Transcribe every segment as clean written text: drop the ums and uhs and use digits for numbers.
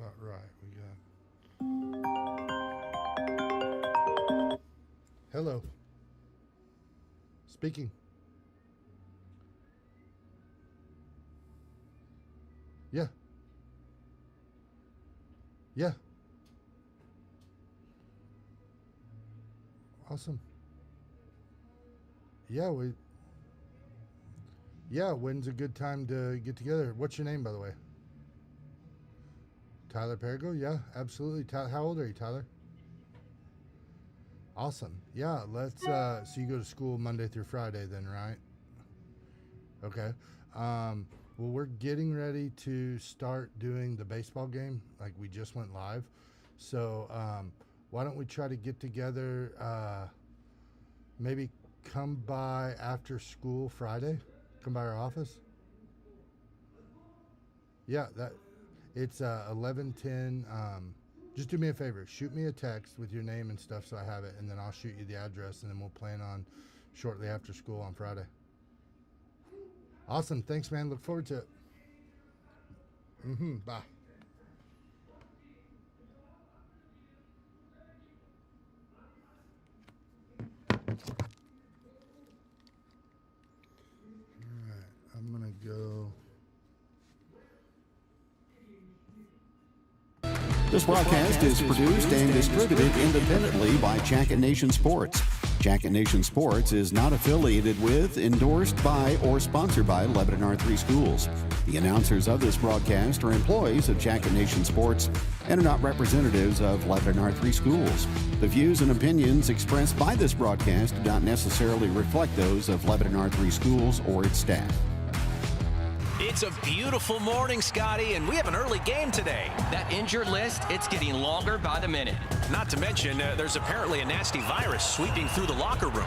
about right. We got. Hello. Speaking. Yeah. Yeah. Awesome. Yeah, when's a good time to get together? What's your name, by the way? Tyler Perigo? Yeah, absolutely. How old are you, Tyler? Awesome. Yeah, let's, so you go to school Monday through Friday then, right? Okay. Well, we're getting ready to start doing the baseball game. Like, we just went live. So, why don't we try to get together, maybe come by after school Friday? Come by our office? Yeah, it's 1110. Just do me a favor. Shoot me a text with your name and stuff so I have it, and then I'll shoot you the address, and then we'll plan on shortly after school on Friday. Awesome. Thanks, man. Look forward to it. Bye. All right. I'm going to go. This broadcast is produced and distributed independently by Jacket Nation Sports. Jacket Nation Sports is not affiliated with, endorsed by, or sponsored by Lebanon R3 Schools. The announcers of this broadcast are employees of Jacket Nation Sports and are not representatives of Lebanon R3 Schools. The views and opinions expressed by this broadcast do not necessarily reflect those of Lebanon R3 Schools or its staff. It's a beautiful morning, Scotty, and we have an early game today. That injured list, it's getting longer by the minute. Not to mention, there's apparently a nasty virus sweeping through the locker room.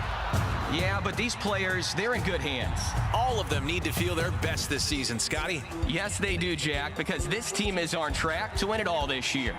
Yeah, but these players, they're in good hands. All of them need to feel their best this season, Scotty. Yes, they do, Jack, because this team is on track to win it all this year.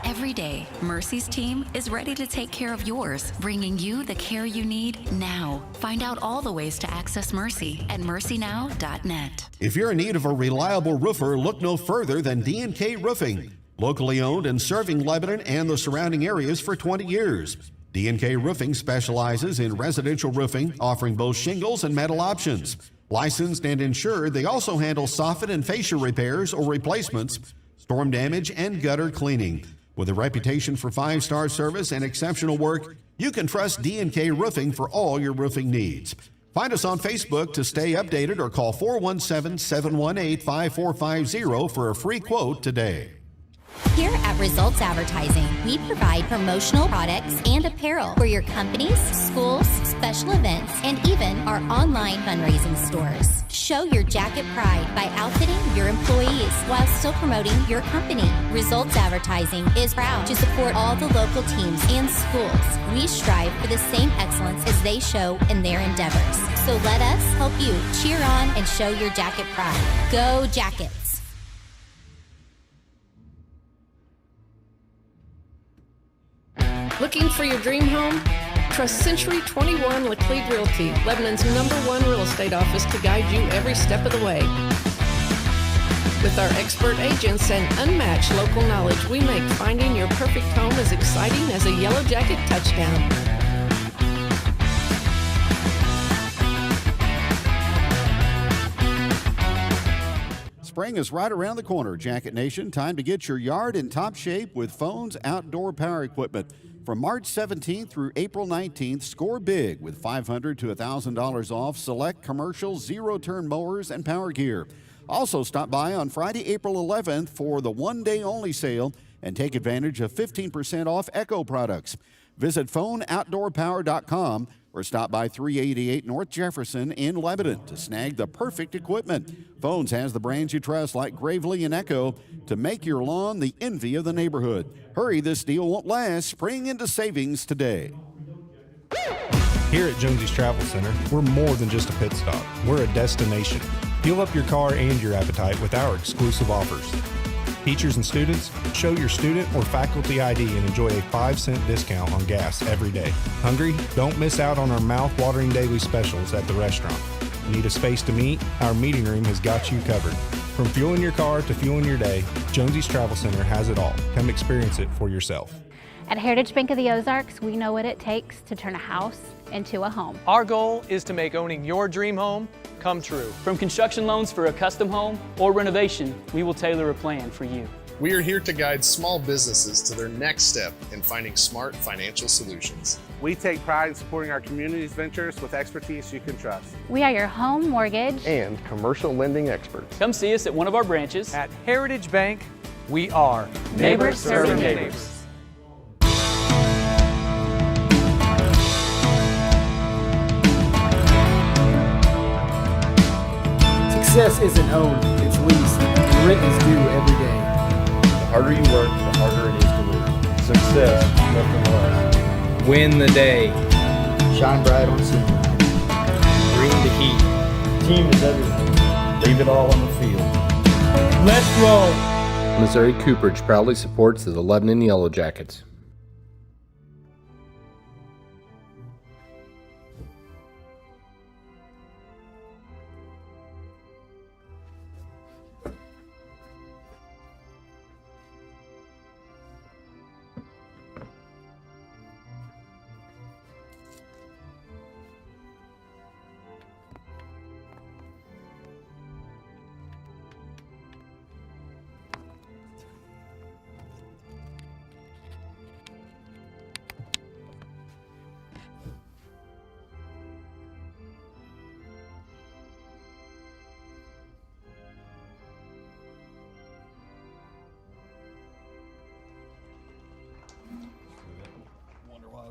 Every day, Mercy's team is ready to take care of yours, bringing you the care you need now. Find out all the ways to access Mercy at mercynow.net. If you're in need of a reliable roofer, look no further than D&K Roofing. Locally owned and serving Lebanon and the surrounding areas for 20 years. D&K Roofing specializes in residential roofing, offering both shingles and metal options. Licensed and insured, they also handle soffit and fascia repairs or replacements, storm damage, and gutter cleaning. With a reputation for 5-star service and exceptional work, you can trust D&K Roofing for all your roofing needs. Find us on Facebook to stay updated or call 417-718-5450 for a free quote today. Here at Results Advertising, we provide promotional products and apparel for your companies, schools, special events, and even our online fundraising stores. Show your jacket pride by outfitting your employees while still promoting your company. Results Advertising is proud to support all the local teams and schools. We strive for the same excellence as they show in their endeavors. So let us help you cheer on and show your jacket pride. Go Jackets! Looking for your dream home? Trust Century 21 Laclede Realty, Lebanon's #1 real estate office, to guide you every step of the way. With our expert agents and unmatched local knowledge, we make finding your perfect home as exciting as a Yellowjacket touchdown. Spring is right around the corner, Jacket Nation. Time to get your yard in top shape with Phones Outdoor Power Equipment. From March 17th through April 19th, score big with $500 to $1,000 off select commercial zero-turn mowers and power gear. Also stop by on Friday, April 11th for the one-day-only sale and take advantage of 15% off Echo products. Visit phoneoutdoorpower.com or stop by 388 North Jefferson in Lebanon to snag the perfect equipment. Phones has the brands you trust like Gravely and Echo to make your lawn the envy of the neighborhood. Hurry, this deal won't last. Spring into savings today. Here at Jonesy's Travel Center, we're more than just a pit stop. We're a destination. Fuel up your car and your appetite with our exclusive offers. Teachers and students, show your student or faculty ID and enjoy a 5-cent discount on gas every day. Hungry? Don't miss out on our mouth-watering daily specials at the restaurant. Need a space to meet? Our meeting room has got you covered. From fueling your car to fueling your day, Jonesy's Travel Center has it all. Come experience it for yourself. At Heritage Bank of the Ozarks, we know what it takes to turn a house into a home. Our goal is to make owning your dream home come true. From construction loans for a custom home or renovation, we will tailor a plan for you. We are here to guide small businesses to their next step in finding smart financial solutions. We take pride in supporting our community's ventures with expertise you can trust. We are your home mortgage and commercial lending experts. Come see us at one of our branches. At Heritage Bank, we are neighbors serving neighbors. Success isn't owned, it's leased, and rent is due every day. The harder you work, the harder it is to lose. Success, nothing less. Win the day. Shine bright on senior. Bring the heat. Team is everything. Leave it all on the field. Let's roll. Missouri Cooperage proudly supports the Lebanon Yellowjackets.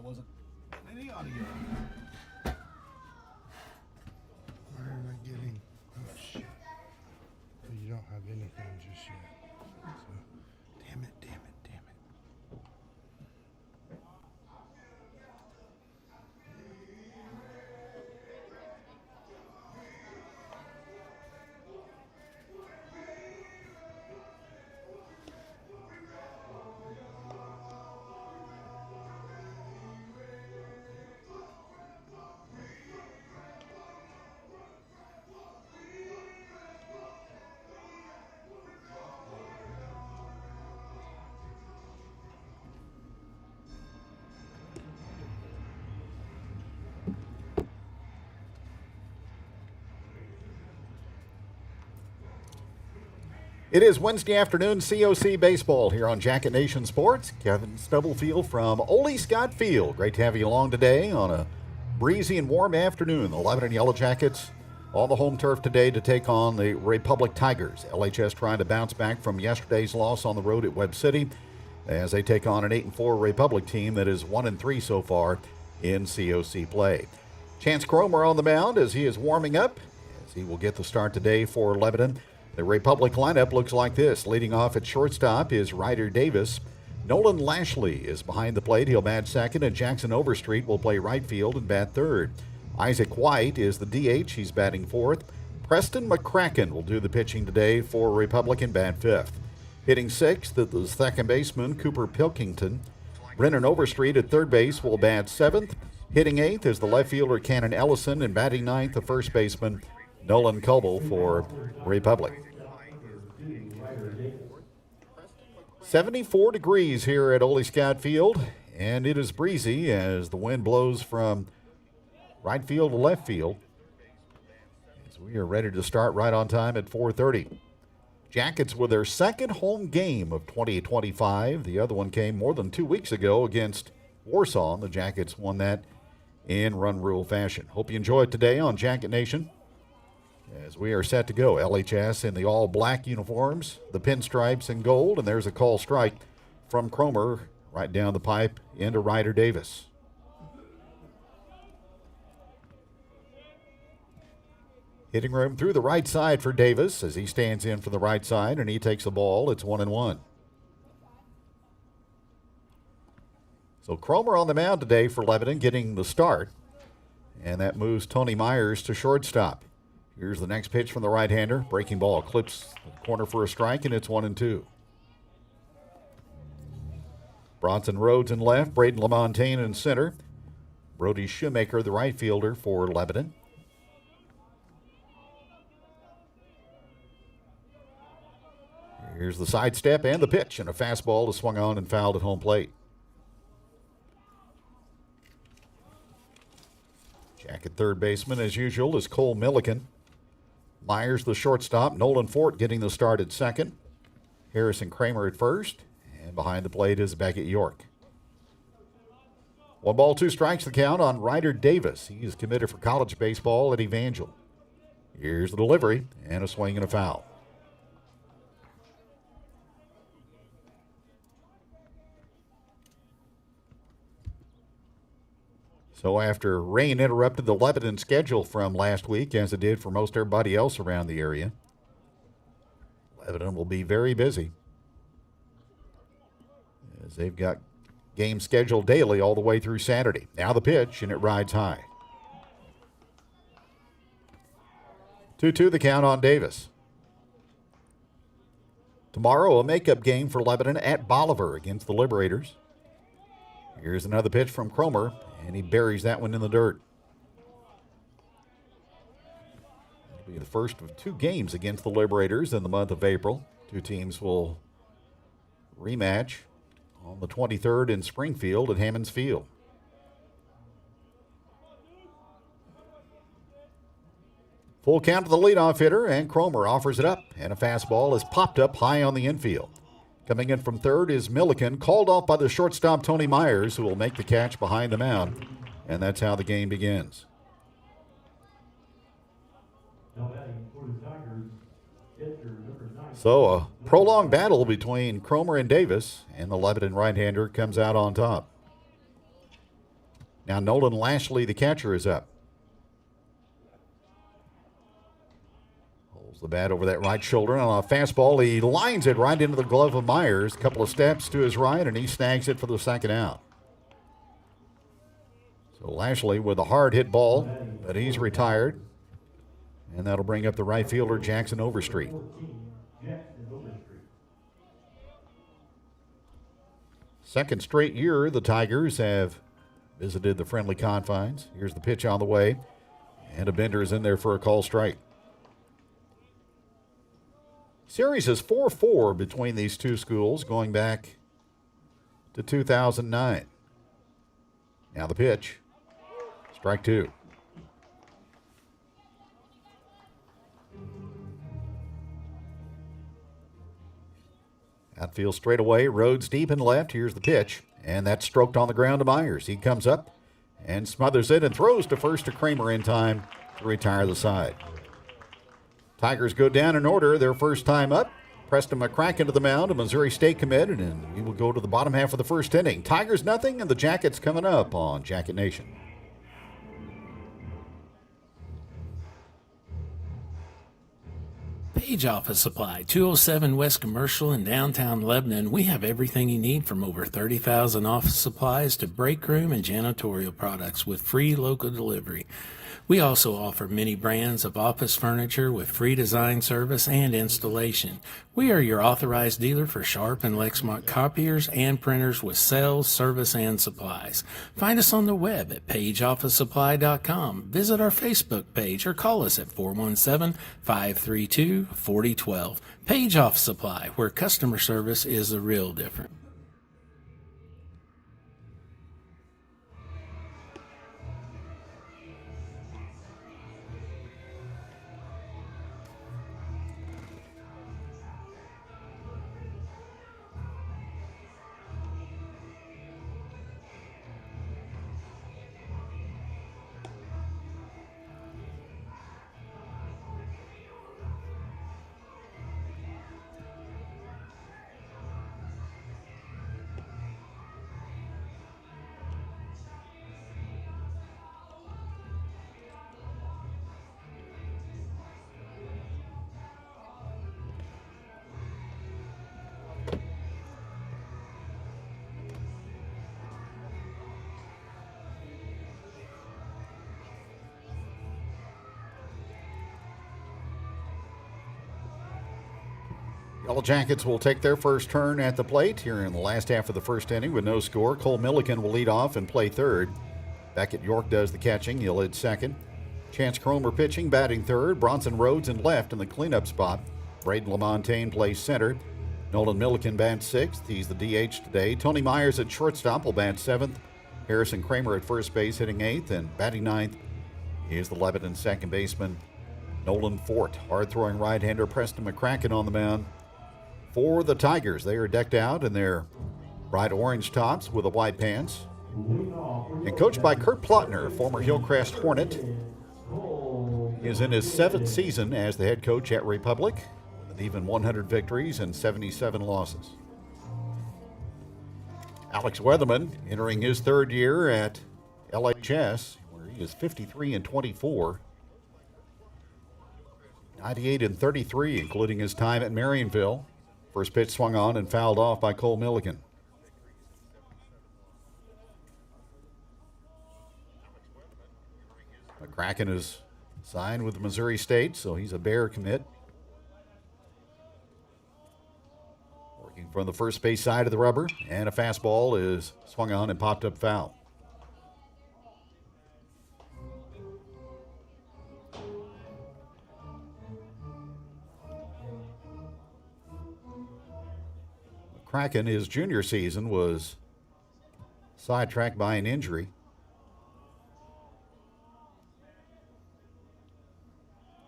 Wasn't any audio. Why am I getting? Oh shit! You don't have anything just yet. So, damn it! It is Wednesday afternoon COC baseball here on Jacket Nation Sports. Kevin Stubblefield from Ole Scott Field. Great to have you along today on a breezy and warm afternoon. The Lebanon Yellowjackets on the home turf today to take on the Republic Tigers. LHS trying to bounce back from yesterday's loss on the road at Webb City as they take on an 8-4 Republic team that is 1-3 so far in COC play. Chance Cromer on the mound as he is warming up, as he will get the start today for Lebanon. The Republic lineup looks like this. Leading off at shortstop is Ryder Davis. Nolan Lashley is behind the plate. He'll bat second, and Jackson Overstreet will play right field and bat third. Isaac White is the DH. He's batting fourth. Preston McCracken will do the pitching today for Republic and bat fifth. Hitting sixth is the second baseman, Cooper Pilkington. Brennan Overstreet at third base will bat seventh. Hitting eighth is the left fielder, Cannon Ellison, and batting ninth, the first baseman, Nolan Coble for Republic. 74 degrees here at Ole Scott Field, and it is breezy as the wind blows from right field to left field. As we are ready to start right on time at 4:30. Jackets with their second home game of 2025. The other one came more than 2 weeks ago against Warsaw. The Jackets won that in run rule fashion. Hope you enjoy it today on Jacket Nation, as we are set to go. LHS in the all-black uniforms, the pinstripes in gold, and there's a call strike from Cromer right down the pipe into Ryder Davis. Hitting room through the right side for Davis as he stands in for the right side, and he takes the ball. It's 1-1. So Cromer on the mound today for Lebanon, getting the start, and that moves Tony Myers to shortstop. Here's the next pitch from the right-hander. Breaking ball clips the corner for a strike, and it's 1-2. Bronson Rhodes in left, Braden LaMontagne in center. Brody Shoemaker, the right fielder for Lebanon. Here's the sidestep and the pitch, and a fastball is swung on and fouled at home plate. Jacket third baseman, as usual, is Cole Milliken. Myers, the shortstop. Nolan Fort getting the start at second. Harrison Kramer at first. And behind the plate is Beckett York. 1 ball, 2 strikes the count on Ryder Davis. He is committed for college baseball at Evangel. Here's the delivery, and a swing and a foul. So after rain interrupted the Lebanon schedule from last week, as it did for most everybody else around the area, Lebanon will be very busy, as they've got games scheduled daily all the way through Saturday. Now the pitch, and it rides high. 2-2 the count on Davis. Tomorrow, a makeup game for Lebanon at Bolivar against the Liberators. Here's another pitch from Cromer, and he buries that one in the dirt. It'll be the first of 2 games against the Liberators in the month of April. 2 teams will rematch on the 23rd in Springfield at Hammonds Field. Full count to the leadoff hitter, and Cromer offers it up, and a fastball is popped up high on the infield. Coming in from third is Milliken, called off by the shortstop Tony Myers, who will make the catch behind the mound, and that's how the game begins. So a prolonged battle between Cromer and Davis, and the Lebanon right-hander comes out on top. Now Nolan Lashley, the catcher, is up. Holds the bat over that right shoulder, and on a fastball, he lines it right into the glove of Myers. A couple of steps to his right, and he snags it for the second out. So Lashley with a hard hit ball, but he's retired. And that'll bring up the right fielder, Jackson Overstreet. Second straight year, the Tigers have visited the friendly confines. Here's the pitch on the way, and a bender is in there for a call strike. Series is 4-4 between these two schools going back to 2009. Now the pitch. Strike 2. Outfield straightaway, Rhodes deep and left. Here's the pitch, and that's stroked on the ground to Myers. He comes up and smothers it and throws to first to Kramer in time to retire the side. Tigers go down in order their first time up. Preston McCracken to the mound, a Missouri State committed, and we will go to the bottom half of the first inning. Tigers nothing, and the Jackets coming up on Jacket Nation. Page Office Supply, 207 West Commercial in downtown Lebanon. We have everything you need from over 30,000 office supplies to break room and janitorial products with free local delivery. We also offer many brands of office furniture with free design service and installation. We are your authorized dealer for Sharp and Lexmark copiers and printers with sales, service, and supplies. Find us on the web at pageofficesupply.com. Visit our Facebook page or call us at 417-532-4012. Page Office Supply, where customer service is the real difference. Yellowjackets will take their first turn at the plate here in the last half of the first inning with no score. Cole Milliken will lead off and play third. Beckett York does the catching. He'll hit second. Chance Cromer pitching, batting third. Bronson Rhodes in left in the cleanup spot. Braden LaMontagne plays center. Nolan Milliken bats 6th. He's the DH today. Tony Myers at shortstop will bat 7th. Harrison Kramer at first base hitting 8th. And batting 9th is the Lebanon second baseman, Nolan Fort. Hard-throwing right-hander Preston McCracken on the mound for the Tigers. They are decked out in their bright orange tops with the white pants. And coached by Kurt Plotner, former Hillcrest Hornet. He is in his 7th season as the head coach at Republic, with even 100 victories and 77 losses. Alex Weatherman entering his 3rd year at LHS, where he is 53-24. 98-33, including his time at Marionville. First pitch swung on and fouled off by Cole Milligan. McCracken is signed with Missouri State, so he's a Bear commit. Working from the first base side of the rubber, and a fastball is swung on and popped up foul. McCracken, his junior season, was sidetracked by an injury.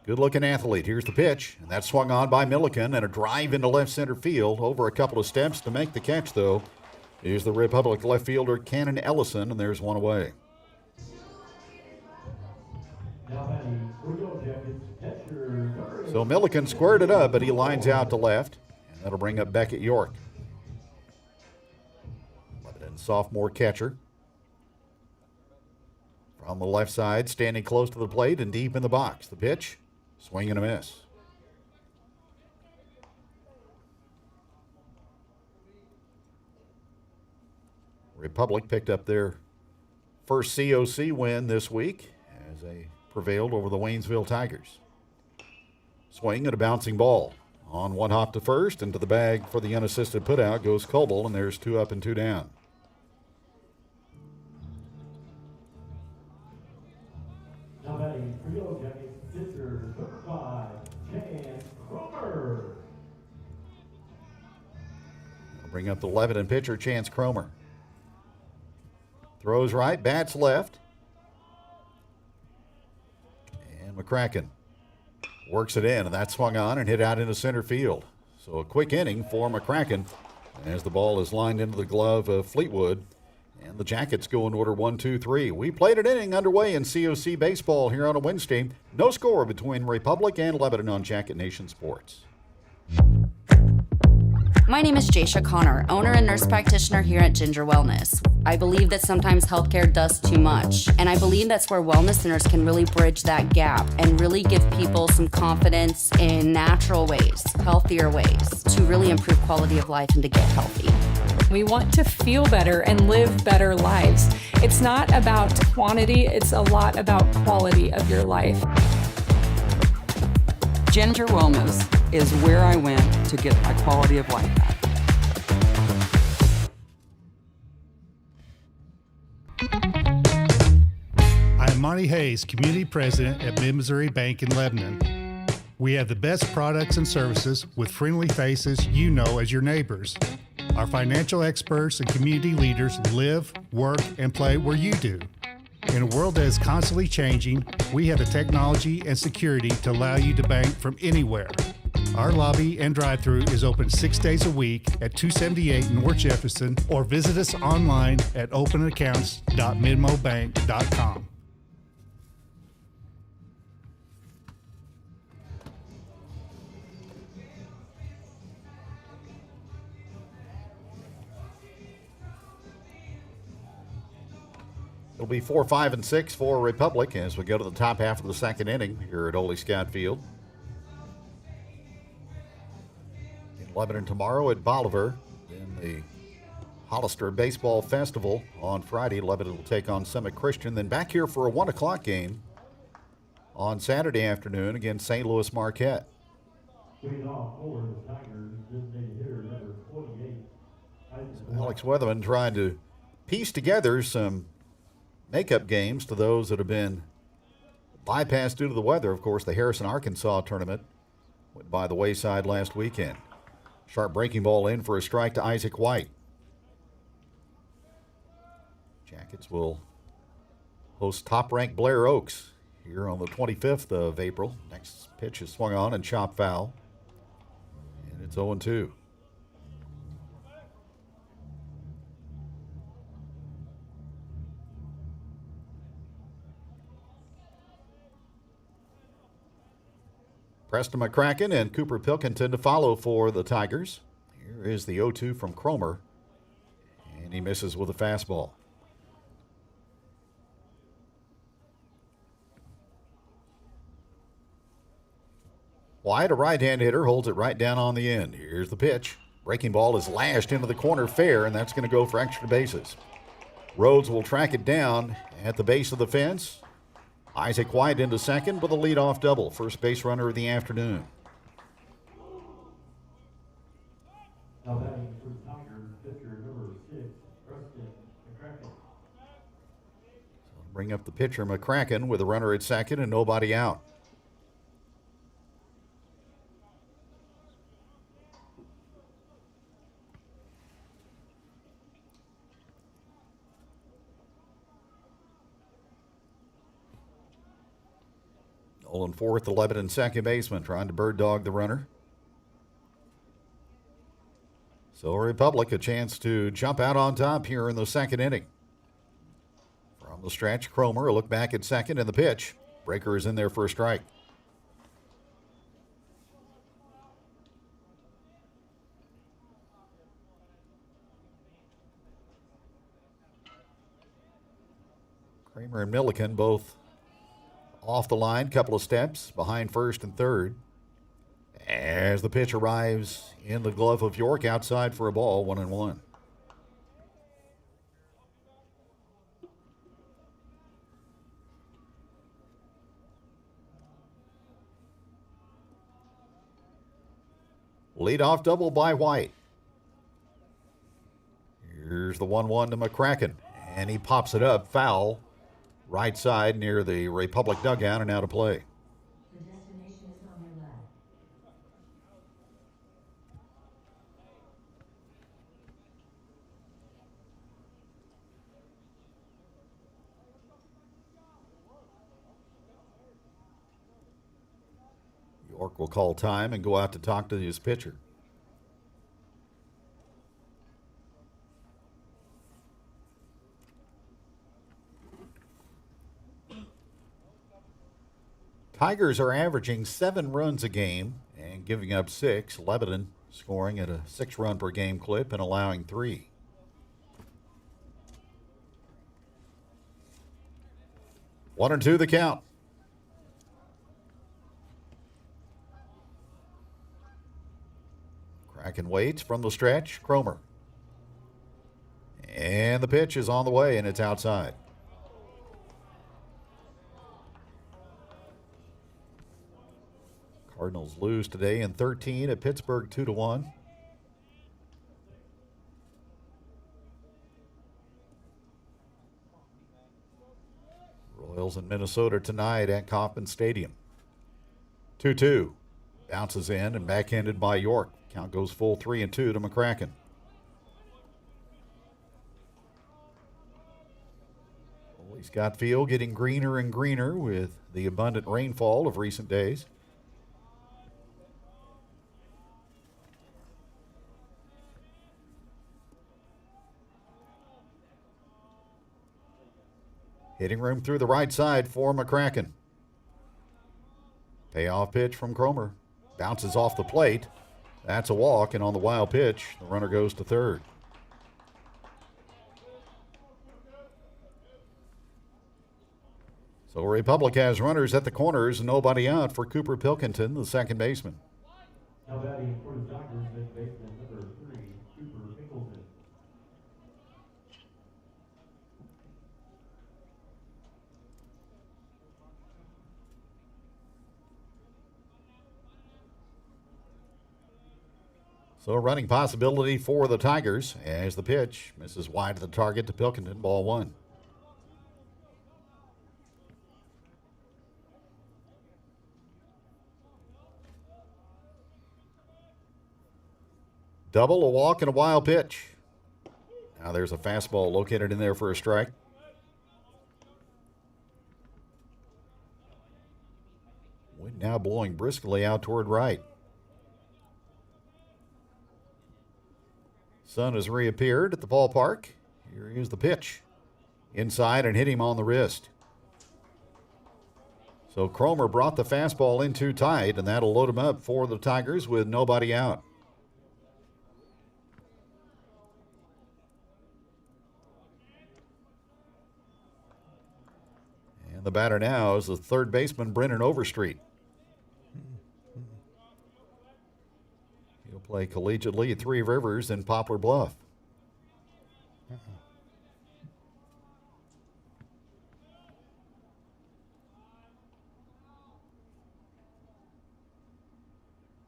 Good-looking athlete. Here's the pitch, and that's swung on by Milliken, and a drive into left center field. Over a couple of steps to make the catch, though, is the Republic left fielder Cannon Ellison, and there's one away. So Milliken squared it up, but he lines out to left, and that'll bring up Beckett York. Lebanon sophomore catcher. From the left side, standing close to the plate and deep in the box. The pitch. Swing and a miss. Republic picked up their first COC win this week as they prevailed over the Waynesville Tigers. Swing and a bouncing ball. On one hop to first, into the bag for the unassisted putout goes Coble, and there's 2 up and 2 down. Now batting for Yellowjacket, pitcher number 5, Chance Cromer. I'll bring up the Lebanon pitcher, Chance Cromer. Throws right, bats left. And McCracken works it in, and that swung on and hit out into center field. So a quick inning for McCracken as the ball is lined into the glove of Fleetwood. And the Jackets go in order 1-2-3. We played an inning underway in COC baseball here on a Wednesday. No score between Republic and Lebanon on Jacket Nation Sports. My name is Jaysha Connor, owner and nurse practitioner here at Ginger Wellness. I believe that sometimes healthcare does too much, and I believe that's where wellness centers can really bridge that gap and really give people some confidence in natural ways, healthier ways, to really improve quality of life and to get healthy. We want to feel better and live better lives. It's not about quantity, it's a lot about quality of your life. Ginger Wellness is where I went to get my quality of life back. I'm Monty Hayes, Community President at Mid-Missouri Bank in Lebanon. We have the best products and services with friendly faces you know as your neighbors. Our financial experts and community leaders live, work, and play where you do. In a world that is constantly changing, we have the technology and security to allow you to bank from anywhere. Our lobby and drive-thru is open 6 days a week at 278 North Jefferson, or visit us online at openaccounts.midmobank.com. It'll be 4, 5, and 6 for Republic as we go to the top half of the second inning here at Ole Scott Field. In Lebanon tomorrow at Bolivar. Then the Hollister Baseball Festival on Friday. Lebanon will take on Summit Christian. Then back here for a 1 o'clock game on Saturday afternoon against St. Louis Marquette. Alex Weatherman trying to piece together some makeup games to those that have been bypassed due to the weather. Of course, the Harrison, Arkansas tournament went by the wayside last weekend. Sharp breaking ball in for a strike to Isaac White. Jackets will host top-ranked Blair Oaks here on the 25th of April. Next pitch is swung on and chopped foul. And it's 0-2. Preston McCracken and Cooper Pilkington to follow for the Tigers. Here is the 0-2 from Cromer. And he misses with a fastball. White, a right-hand hitter, holds it right down on the end. Here's the pitch. Breaking ball is lashed into the corner fair, and that's going to go for extra bases. Rhodes will track it down at the base of the fence. Isaac White into second with a leadoff double. First base runner of the afternoon. Now batting for the Tigers, pitcher number 6, Preston McCracken. Bring up the pitcher, McCracken, with a runner at second and nobody out. Nolan Forth, the Lebanon second baseman, trying to bird dog the runner. So Republic a chance to jump out on top here in the second inning. From the stretch, Cromer, a look back at second, and the pitch. Breaker is in there for a strike. Kramer and Milliken both off the line, couple of steps behind first and third. As the pitch arrives in the glove of York, outside for a ball, 1-1. Leadoff double by White. Here's the 1-1 to McCracken, and he pops it up, foul. Right side near the Republic dugout and out of play. The destination is on your left. York will call time and go out to talk to his pitcher. Tigers are averaging 7 runs a game and giving up 6. Lebanon scoring at a 6-run per game clip and allowing 3. 1-2 the count. Kraken waits from the stretch. Cromer. And the pitch is on the way, and it's outside. Cardinals lose today in 13 at Pittsburgh 2-1. Royals in Minnesota tonight at Kauffman Stadium. 2-2. Bounces in and backhanded by York. Count goes full 3-2 to McCracken. Holy Scott Field getting greener and greener with the abundant rainfall of recent days. Hitting room through the right side for McCracken. Payoff pitch from Cromer. Bounces off the plate. That's a walk, and on the wild pitch, the runner goes to third. So Republic has runners at the corners and nobody out for Cooper Pilkington, the second baseman. Now batting for the Tigers, second baseman number 3, Cooper Pilkington. So a running possibility for the Tigers as the pitch misses wide of the target to Pilkington, ball 1. Double, a walk, and a wild pitch. Now there's a fastball located in there for a strike. Wind now blowing briskly out toward right. Sun has reappeared at the ballpark. Here is the pitch. Inside and hit him on the wrist. So Cromer brought the fastball in too tight, and that'll load him up for the Tigers with nobody out. And the batter now is the third baseman, Brennan Overstreet. He'll play collegiately at Three Rivers and Poplar Bluff.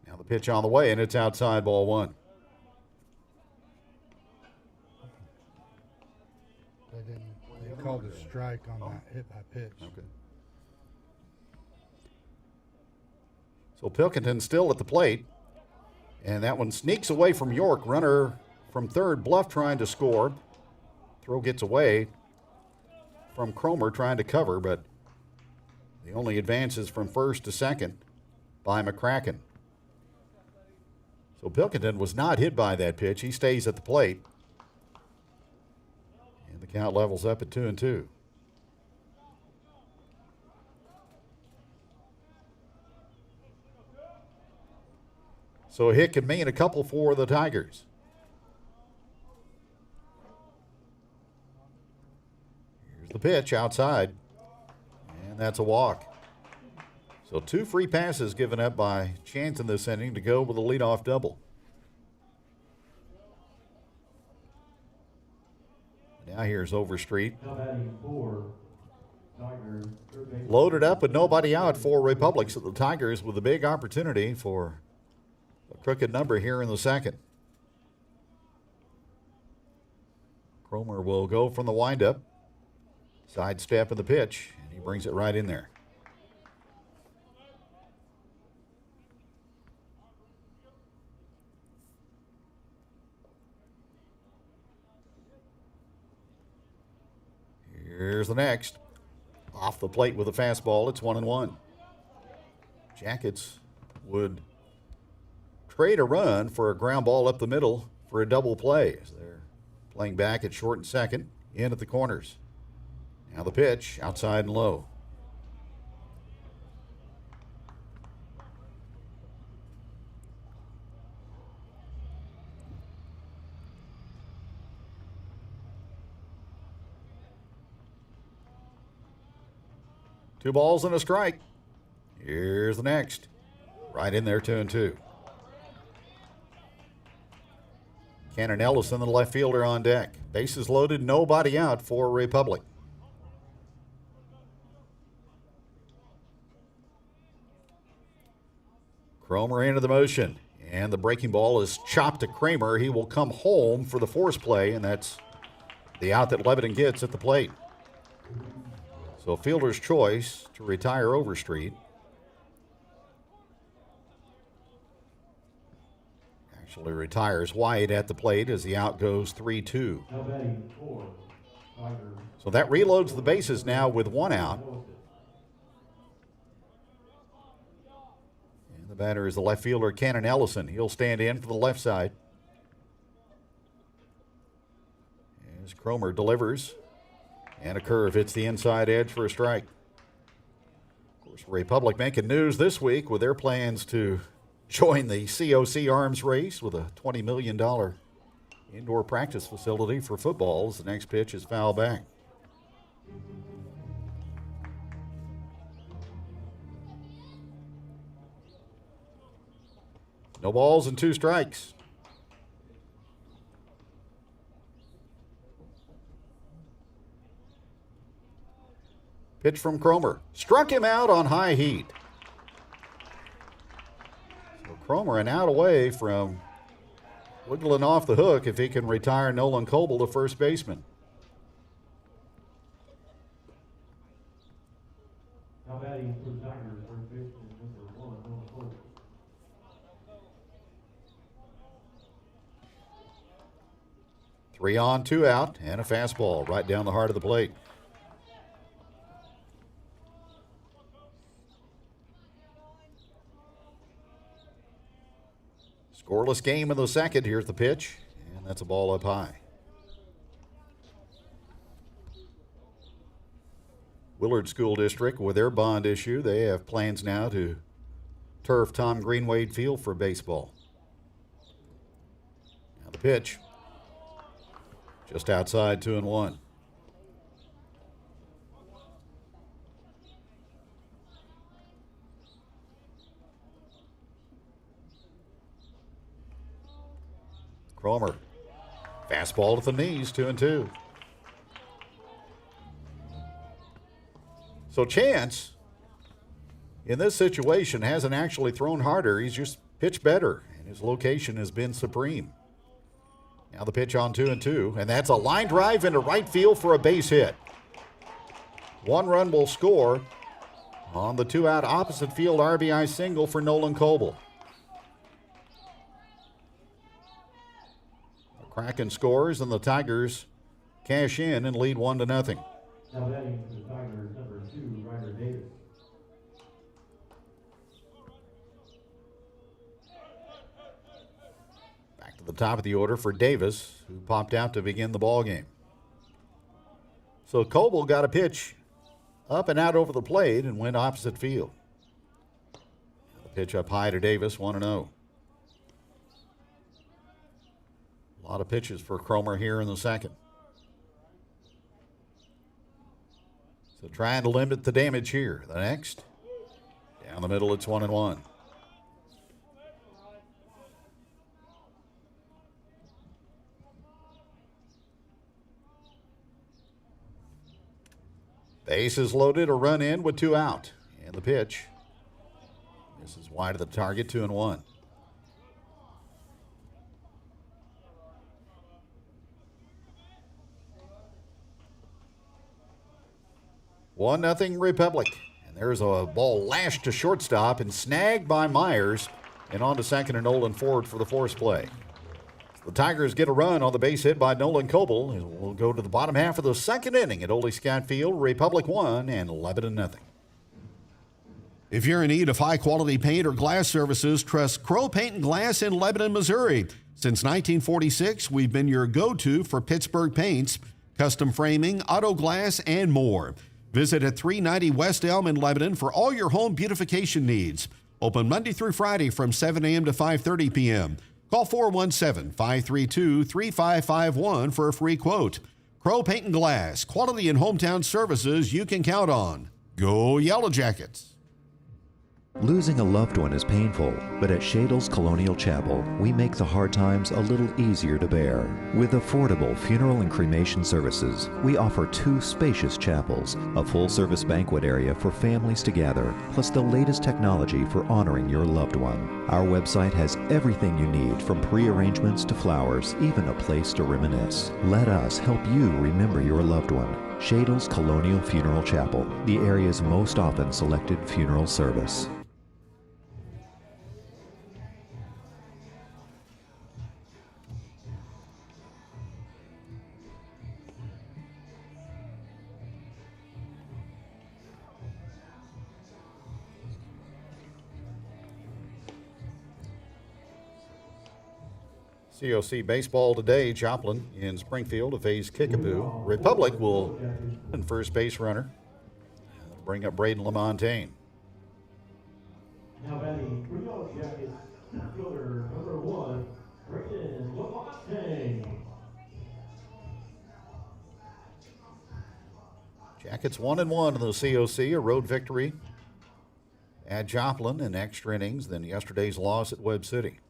Now the pitch on the way, and it's outside, ball one. They called a strike on that hit by pitch. Okay. So Pilkington still at the plate. And that one sneaks away from York. Runner from third, Bluff trying to score. Throw gets away from Cromer trying to cover, but the only advances from first to second by McCracken. So Pilkington was not hit by that pitch. He stays at the plate. And the count levels up at 2-2. So a hit can mean a couple for the Tigers. Here's the pitch outside, and that's a walk. So 2 free passes given up by Chance in this inning to go with a leadoff double. Now here's Overstreet. Loaded up with nobody out for Republic. So the Tigers with a big opportunity for a crooked number here in the second. Cromer will go from the windup. Sidestep in the pitch, and he brings it right in there. Here's the next. Off the plate with a fastball. It's 1-1. Jackets would trade a run for a ground ball up the middle for a double play. As they're playing back at short and second, in at the corners. Now the pitch, outside and low. Two balls and a strike. Here's the next. Right in there, 2-2. Cannon Ellison, the left fielder, on deck. Bases loaded, nobody out for Republic. Cromer into the motion, and the breaking ball is chopped to Kramer. He will come home for the force play, and that's the out that Lebanon gets at the plate. So fielder's choice to retire Overstreet. Actually retires White at the plate as the out goes 3-2. So that reloads the bases now with one out. And the batter is the left fielder, Cannon Ellison. He'll stand in for the left side. As Cromer delivers. And a curve hits the inside edge for a strike. Of course, Republic making news this week with their plans to join the COC arms race with a $20 million indoor practice facility for footballs. The next pitch is foul back. No balls and 2 strikes. Pitch from Cromer. Struck him out on high heat. So Cromer an out away from wiggling off the hook if he can retire Nolan Coble, the first baseman. Now batting for the Tigers, first baseman number 1, Nolan Coble. 3 on, 2 out, and a fastball right down the heart of the plate. Scoreless game in the second. Here's the pitch, and that's a ball up high. Willard School District, with their bond issue, they have plans now to turf Tom Greenwade Field for baseball. Now the pitch, just outside, 2-1. Cromer, fastball to the knees, 2-2. So Chance, in this situation, hasn't actually thrown harder. He's just pitched better, and his location has been supreme. Now the pitch on 2-2, and that's a line drive into right field for a base hit. 1 run will score on the 2-out opposite field RBI single for Nolan Coble. The Kraken scores, and the Tigers cash in and lead 1-0. Now batting for the Tigers, number 2, Ryder Davis. Back to the top of the order for Davis, who popped out to begin the ball game. So Coble got a pitch up and out over the plate and went opposite field. The pitch up high to Davis, 1-0. A lot of pitches for Cromer here in the second. So trying to limit the damage here. The next, down the middle, it's 1-1. Bases loaded, a run in with 2 out. And the pitch. This is wide of the target, 2-1. One nothing Republic. And there's a ball lashed to shortstop and snagged by Myers. And on to second and Nolan Ford for the force play. The Tigers get a run on the base hit by Nolan Coble. We'll go to the bottom half of the second inning at Ole Scott Field. Republic 1 and 11-0. If you're in need of high-quality paint or glass services, trust Crow Paint and Glass in Lebanon, Missouri. Since 1946, we've been your go-to for Pittsburgh paints, custom framing, auto glass, and more. Visit at 390 West Elm in Lebanon for all your home beautification needs. Open Monday through Friday from 7 a.m. to 5:30 p.m. Call 417-532-3551 for a free quote. Crow Paint and Glass, quality and hometown services you can count on. Go Yellowjackets! Losing a loved one is painful, but at Shadle's Colonial Chapel, we make the hard times a little easier to bear. With affordable funeral and cremation services, we offer 2 spacious chapels, a full-service banquet area for families to gather, plus the latest technology for honoring your loved one. Our website has everything you need, from pre-arrangements to flowers, even a place to reminisce. Let us help you remember your loved one. Shadle's Colonial Funeral Chapel, the area's most often selected funeral service. COC baseball today. Joplin in Springfield to face Kickapoo. Republic will in first base runner. Bring up Braden LaMontagne. Now batting for Yellowjacket, fielder number 1, Braden LaMontagne. Jackets 1-1 in the COC, a road victory at Joplin in extra innings, then yesterday's loss at Webb City.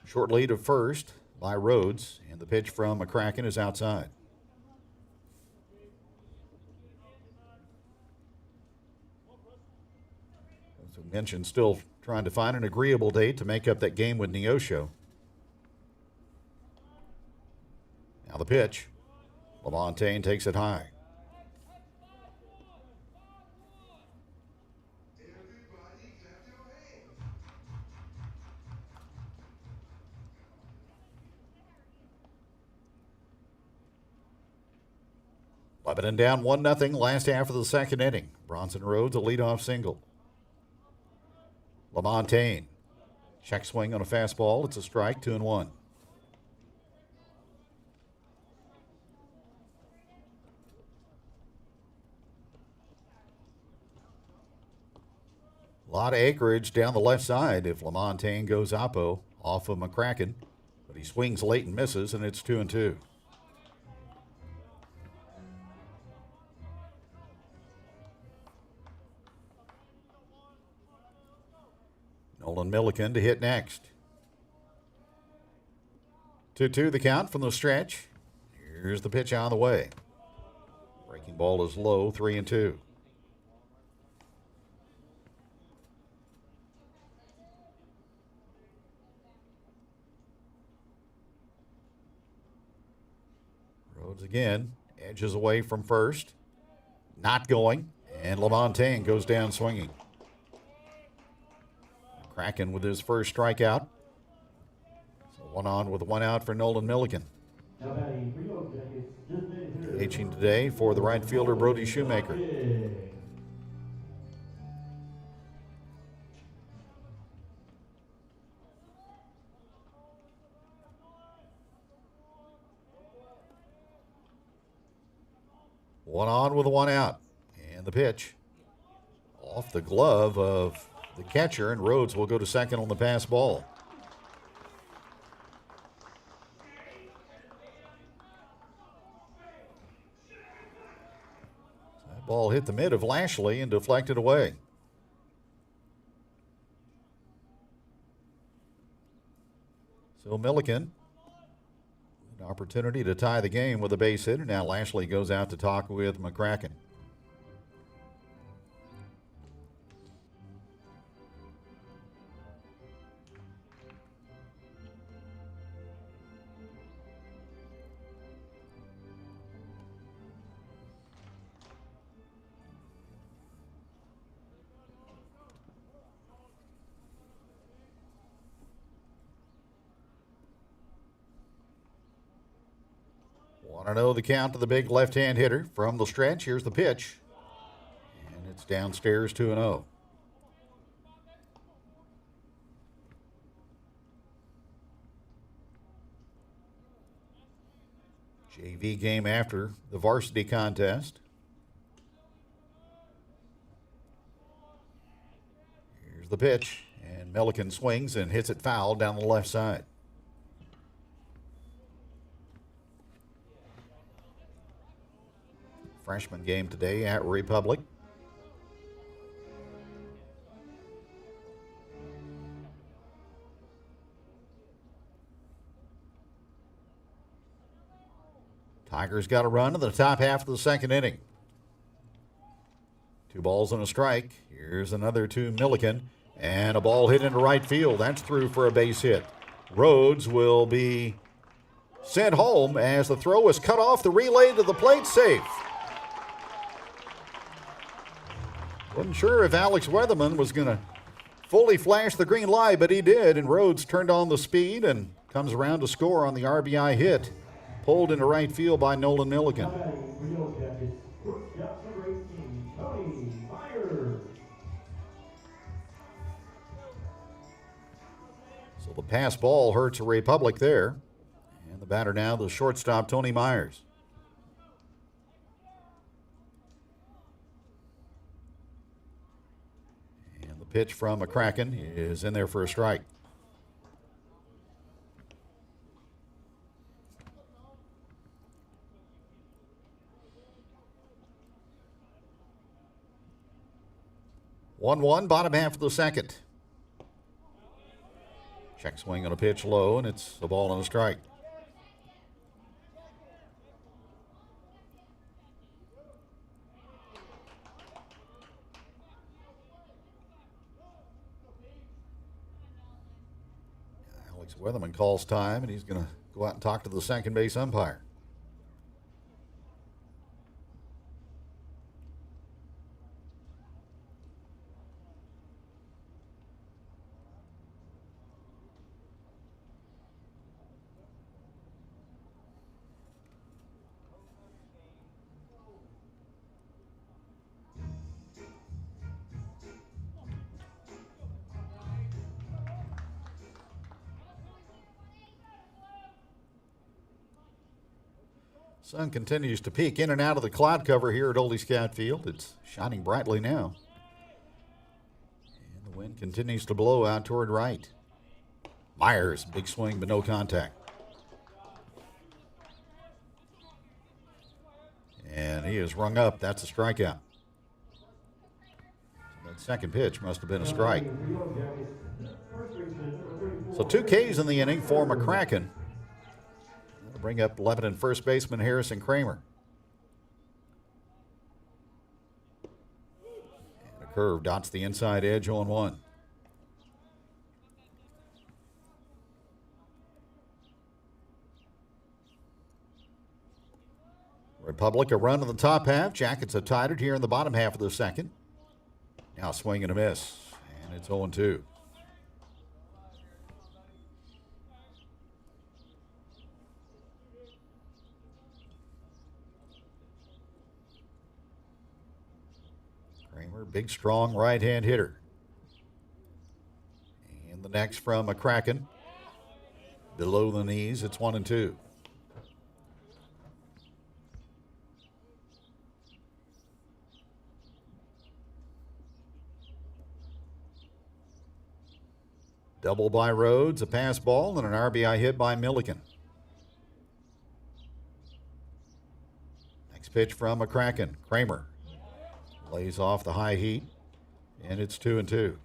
Short lead of first by Rhodes, and the pitch from McCracken is outside. As we mentioned, still trying to find an agreeable date to make up that game with Neosho. Now the pitch. LaMontagne takes it high. Lebanon down 1-0 last half of the second inning. Bronson Rhodes a leadoff single. LaMontagne. Check swing on a fastball. It's a strike, 2-1. A lot of acreage down the left side if LaMontagne goes oppo off of McCracken. But he swings late and misses, and it's 2-2. Nolan Milliken to hit next. 2-2 the count from the stretch. Here's the pitch on the way. Breaking ball is low, 3-2. Rhodes again, edges away from first. Not going, and LaMontagne goes down swinging. Kraken with his first strikeout. So 1 on with 1 out for Nolan Milliken. Pitching today for the right fielder Brody Shoemaker. One on with 1 out. And the pitch off the glove of the catcher, and Rhodes will go to second on the pass ball. That ball hit the mid of Lashley and deflected away. So Milliken, an opportunity to tie the game with a base hit, and now Lashley goes out to talk with McCracken. Want to know the count of the big left-hand hitter from the stretch. Here's the pitch. And it's downstairs 2-0. JV game after the varsity contest. Here's the pitch. And Milliken swings and hits it foul down the left side. Freshman game today at Republic. Tigers got a run in the top half of the second inning. 2 balls and a strike. Here's another to Milliken. And a ball hit into right field. That's through for a base hit. Rhodes will be sent home as the throw is cut off. The relay to the plate, safe. Wasn't sure if Alex Weatherman was going to fully flash the green light, but he did, and Rhodes turned on the speed and comes around to score on the RBI hit. Pulled into right field by Nolan Milliken. So the pass ball hurts a Republic there. And the batter now, the shortstop, Tony Myers. Pitch from McCracken is in there for a strike. One, bottom half of the second. Check swing on a pitch low, and it's a ball and a strike. Weatherman calls time, and he's going to go out and talk to the second base umpire. Sun continues to peek in and out of the cloud cover here at Oldie Scout Field. It's shining brightly now. And the wind continues to blow out toward right. Myers, big swing, but no contact. And he is rung up. That's a strikeout. That second pitch must have been a strike. So 2 Ks in the inning for McCracken. That'll bring up Lebanon first baseman Harrison Kramer. And a curve dots the inside edge on 1. Republic a run in the top half. Jackets have tied it here in the bottom half of the second. Now swing and a miss, and it's 0-2. Kramer, big, strong right-hand hitter. And the next from McCracken. Below the knees, it's 1-2. Double by Rhodes, a pass ball, and an RBI hit by Milliken. Next pitch from McCracken. Kramer lays off the high heat, and it's 2-2.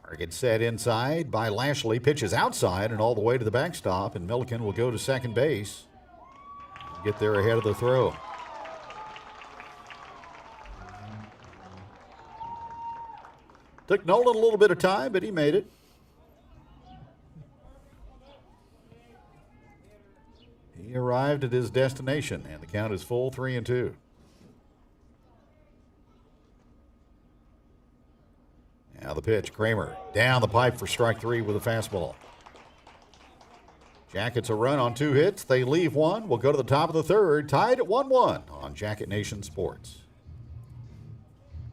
Target set inside by Lashley. Pitches outside and all the way to the backstop, and Milliken will go to second base. Get there ahead of the throw. Took Nolan a little bit of time, but he made it. He arrived at his destination, and the count is full, 3-2. Now the pitch, Kramer down the pipe for strike 3 with a fastball. Jackets a run on 2 hits. They leave 1. We'll go to the top of the third, tied at 1-1 on Jacket Nation Sports.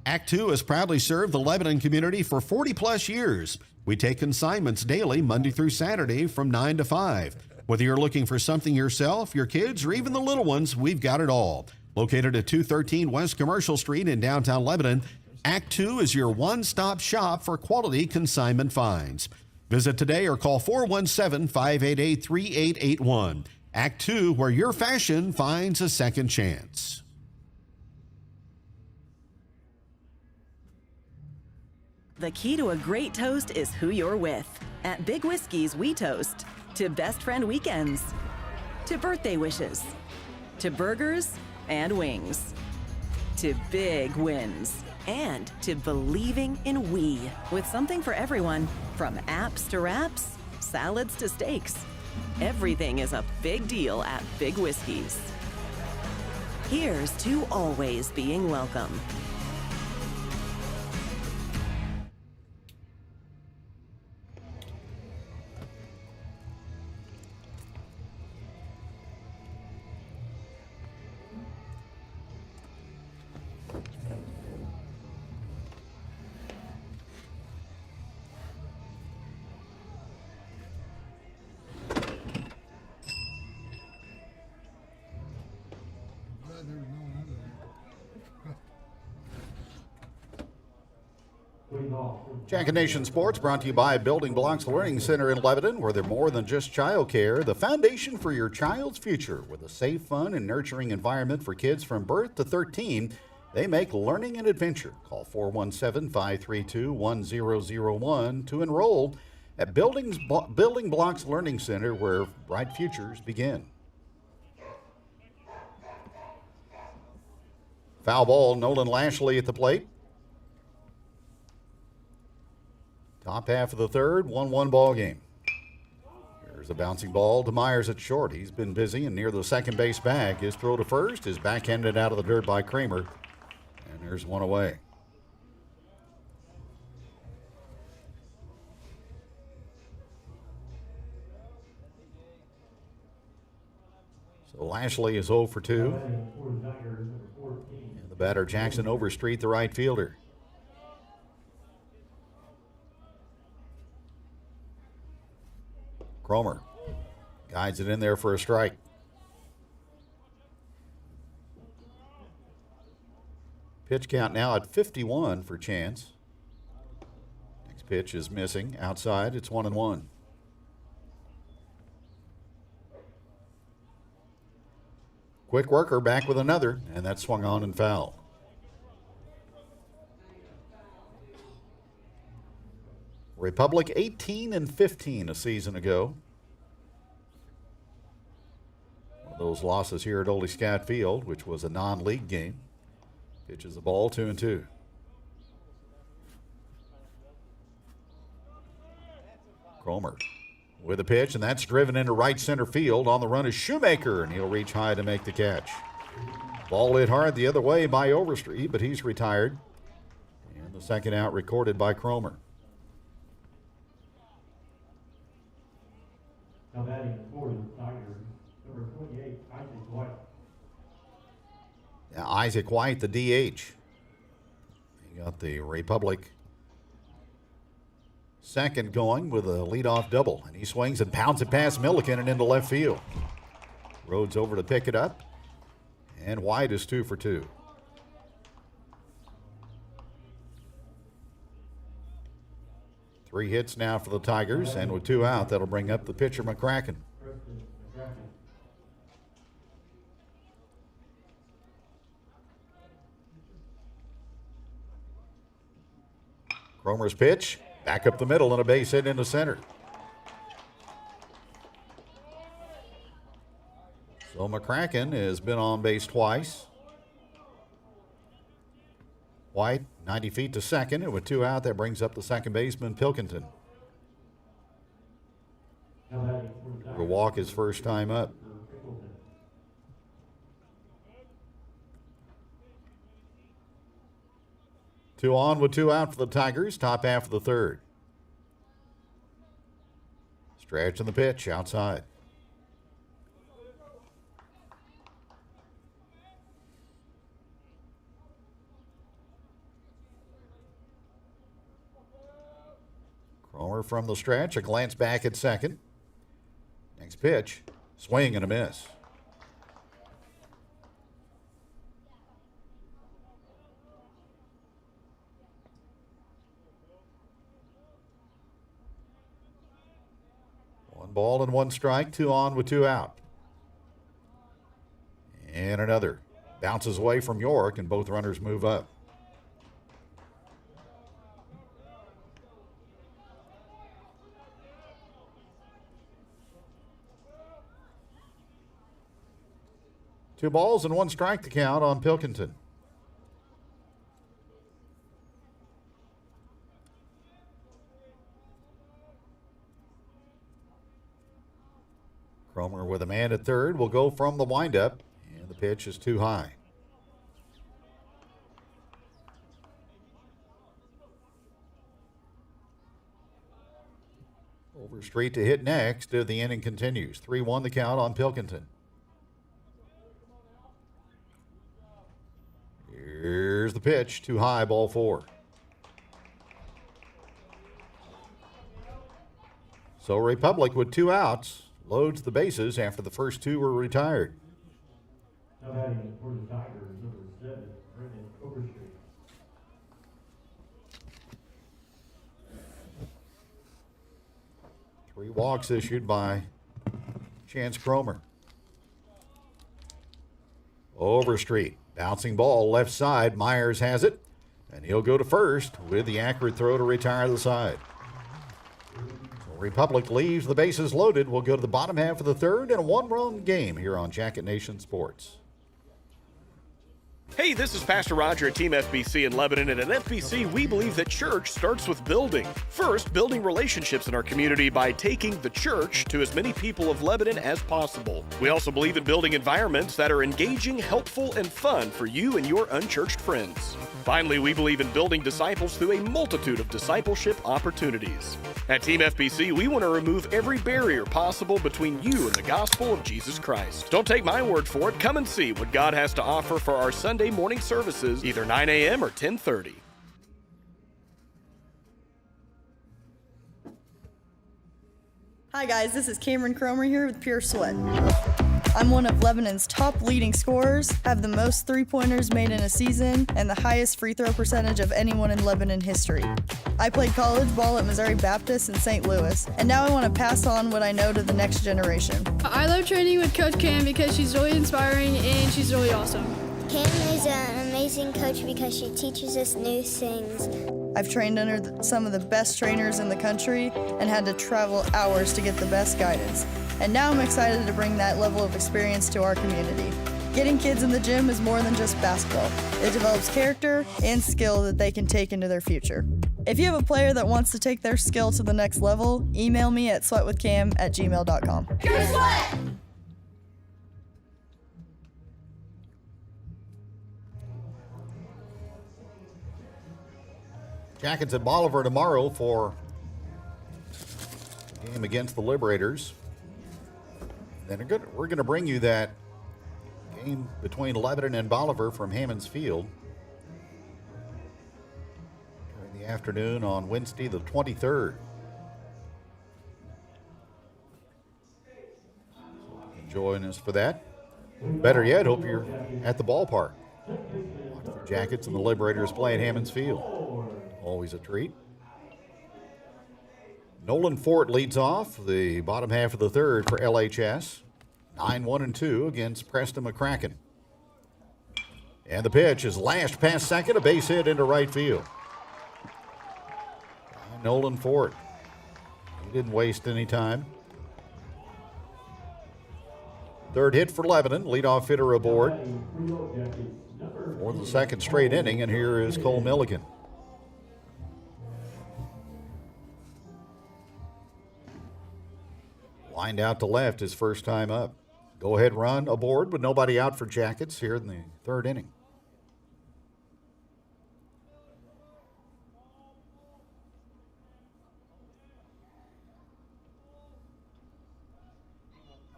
Act 2 has proudly served the Lebanon community for 40-plus years. We take consignments daily, Monday through Saturday from 9 to 5. Whether you're looking for something yourself, your kids, or even the little ones, we've got it all. Located at 213 West Commercial Street in downtown Lebanon, Act 2 is your one-stop shop for quality consignment finds. Visit today or call 417-588-3881. Act 2, where your fashion finds a second chance. The key to a great toast is who you're with. At Big Whiskey's, we toast to best friend weekends, to birthday wishes, to burgers and wings, to big wins, and to believing in we, with something for everyone, from apps to wraps, salads to steaks. Everything is a big deal at Big Whiskey's. Here's to always being welcome. Jacket Nation Sports brought to you by Building Blocks Learning Center in Lebanon, where they're more than just childcare, the foundation for your child's future. With a safe, fun, and nurturing environment for kids from birth to 13, they make learning an adventure. Call 417-532-1001 to enroll at Building Blocks Learning Center, where bright futures begin. Foul ball, Nolan Lashley at the plate. Top half of the third, 1-1 ball game. Here's a bouncing ball to Myers at short. He's been busy and near the second base bag. His throw to first is backhanded out of the dirt by Kramer. And there's one away. So Lashley is 0 for 2. batter, Jackson Overstreet, the right fielder. Cromer guides it in there for a strike. Pitch count now at 51 for Chance. Next pitch is missing. Outside, it's 1-1. Quick worker back with another, and that swung on and foul. Republic 18-15 a season ago. One of those losses here at Oldie Scott Field, which was a non-league game. Pitches the ball 2-2. Cromer with a pitch, and that's driven into right center field. On the run is Shoemaker, and he'll reach high to make the catch. Ball hit hard the other way by Overstreet, but he's retired. And the second out recorded by Cromer. Now batting for the Tigers, number 28, Isaac White. Now Isaac White, the DH. He got the Republic second going with a leadoff double, and he swings and pounds it past Milliken and into left field. Rhodes over to pick it up, and White is 2 for 2. Three hits now for the Tigers, and with 2 out, that'll bring up the pitcher McCracken. Cromer's pitch, back up the middle and a base hit into center. So McCracken has been on base twice. White, 90 feet to second, and with 2 out, that brings up the second baseman, Pilkington. Will walk his first time up. Two on with 2 out for the Tigers, top half of the third. Stretch in the pitch, outside. Cromer from the stretch, a glance back at second. Next pitch, swing and a miss. One ball and 1 strike, 2 on with 2 out. And another. Bounces away from York, and both runners move up. Two balls and 1 strike to count on Pilkington. Cromer with a man at third will go from the windup, and the pitch is too high. Overstreet to hit next. The inning continues. 3-1 the count on Pilkington. Here's the pitch, too high, ball 4. So Republic with 2 outs loads the bases after the first 2 were retired. Now batting for the Tigers, number 7, Brendan Overstreet. Three walks issued by Chance Cromer. Overstreet. Bouncing ball left side. Myers has it, and he'll go to first with the accurate throw to retire the side. So Republic leaves the bases loaded. We'll go to the bottom half of the third and a 1-run game here on Jacket Nation Sports. Hey, this is Pastor Roger at Team FBC in Lebanon, and at FBC, we believe that church starts with building. First, building relationships in our community by taking the church to as many people of Lebanon as possible. We also believe in building environments that are engaging, helpful, and fun for you and your unchurched friends. Finally, we believe in building disciples through a multitude of discipleship opportunities. At Team FBC, we want to remove every barrier possible between you and the gospel of Jesus Christ. Don't take my word for it. Come and see what God has to offer for our Sunday Sunday morning services, either 9 a.m. or 10:30. Hi guys, this is Cameron Cromer here with Pure Sweat. I'm one of Lebanon's top leading scorers, have the most three-pointers made in a season, and the highest free throw percentage of anyone in Lebanon history. I played college ball at Missouri Baptist in St. Louis, and now I want to pass on what I know to the next generation. I love training with Coach Cam because she's really inspiring and she's really awesome. Cam is an amazing coach because she teaches us new things. I've trained under some of the best trainers in the country and had to travel hours to get the best guidance. And now I'm excited to bring that level of experience to our community. Getting kids in the gym is more than just basketball. It develops character and skill that they can take into their future. If you have a player that wants to take their skill to the next level, email me at sweatwithcam@gmail.com. Pure Sweat! Jackets at Bolivar tomorrow for the game against the Liberators. Then we're going to bring you that game between Lebanon and Bolivar from Hammons Field during the afternoon on Wednesday the 23rd. Join us for that. Better yet, hope you're at the ballpark. Watch the Jackets and the Liberators play at Hammons Field. Always a treat. Nolan Fort leads off the bottom half of the third for LHS. 9-1-2 against Preston McCracken. And the pitch is lashed past second, a base hit into right field. Nolan Fort. He didn't waste any time. Third hit for Lebanon. Leadoff hitter aboard for the second straight inning, and here is Cole Milligan. Lined out to left his first time up. Go-ahead run aboard, but nobody out for Jackets here in the third inning.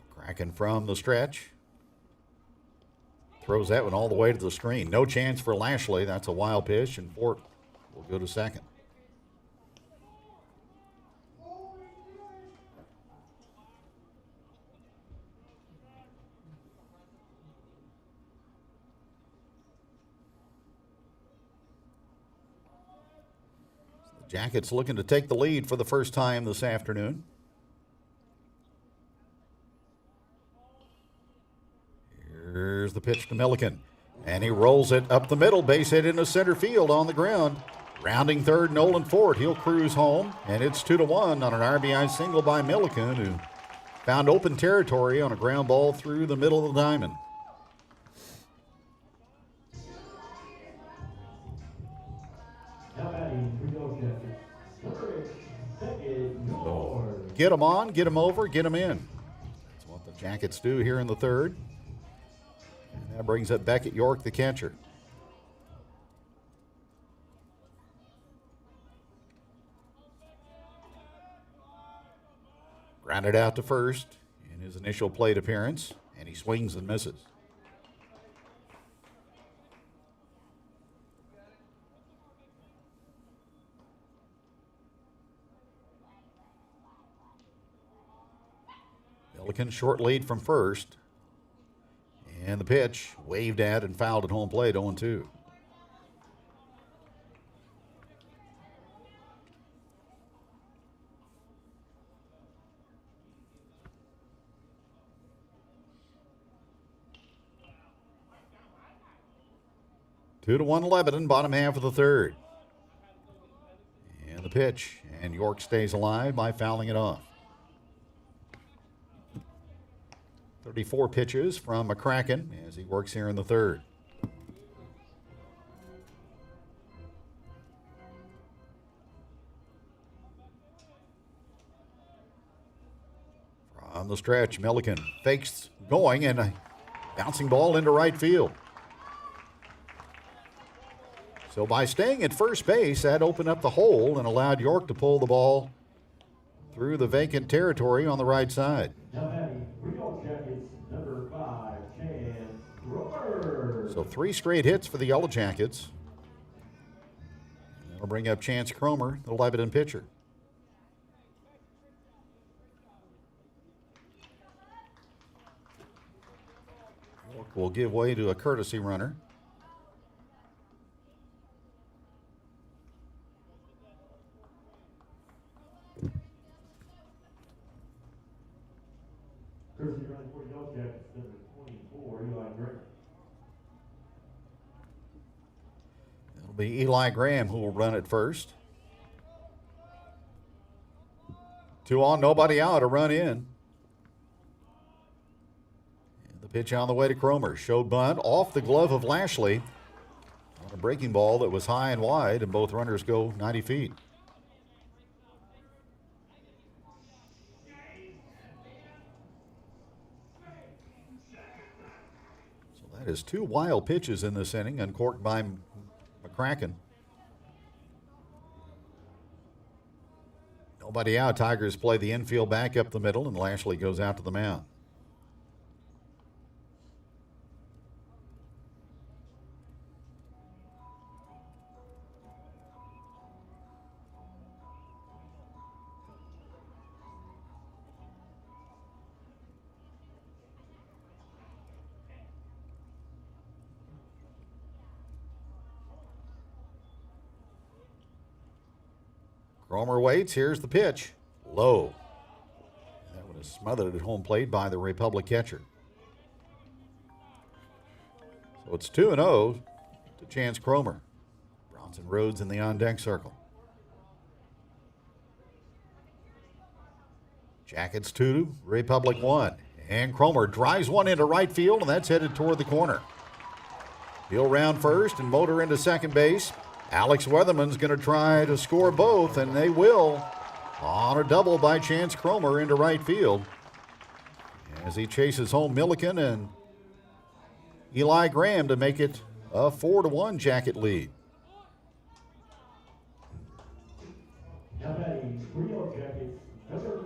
Cracking from the stretch. Throws that one all the way to the screen. No chance for Lashley. That's a wild pitch, and Fort will go to second. Jackets looking to take the lead for the first time this afternoon. Here's the pitch to Milliken, and he rolls it up the middle, base hit into center field on the ground. Rounding third, Nolan Fort. He'll cruise home, and it's 2-1 on an RBI single by Milliken, who found open territory on a ground ball through the middle of the diamond. Get them on, get them over, get them in. That's what the Jackets do here in the third. And that brings up Beckett York, the catcher. Grounded out to first in his initial plate appearance, and he swings and misses. Milliken short lead from first. And the pitch waved at and fouled at home plate, 0-2. Two to 1 Lebanon, bottom half of the third. And the pitch, and York stays alive by fouling it off. 34 pitches from McCracken as he works here in the third. From the stretch, Milliken fakes going and a bouncing ball into right field. So by staying at first base, that opened up the hole and allowed York to pull the ball through the vacant territory on the right side. Yellowjackets, number 5, Chance Cromer. So 3 straight hits for the Yellow Jackets. That'll bring up Chance Cromer, the Lebanon pitcher. York will give way to a courtesy runner. Courtesy run for Yellowjackets, number 24, Eli Graham. It'll be Eli Graham who will run it first. 2 on, nobody out, a run in. And the pitch on the way to Cromer. Showed bunt off the glove of Lashley on a breaking ball that was high and wide, and both runners go 90 feet. So that is 2 wild pitches in this inning, uncorked by McCracken. Nobody out. Tigers play the infield back up the middle, and Lashley goes out to the mound. Cromer waits. Here's the pitch. Low. That one is smothered at home plate by the Republic catcher. So it's 2-0 to Chance Cromer. Bronson Rhodes in the on-deck circle. Jackets 2, Republic 1. And Cromer drives one into right field, and that's headed toward the corner. He'll round first and motor into second base. Alex Weatherman's going to try to score both, and they will on a double by Chance Cromer into right field as he chases home Milliken and Eli Graham to make it a 4-1 Jacket lead. Now batting for Yellowjackets, number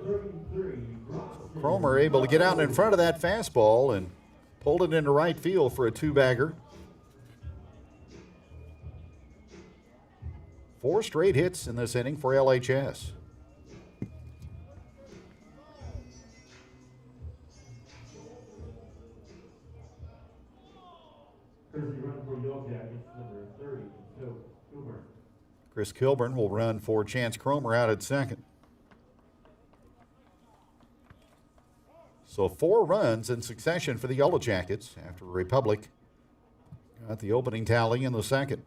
33, So Cromer able to get out in front of that fastball and pulled it into right field for a 2-bagger. 4 straight hits in this inning for LHS. Courtesy run for Yellowjackets, number 30, Kilburn. Chris Kilburn will run for Chance Cromer out at second. So 4 runs in succession for the Yellow Jackets after Republic got the opening tally in the second.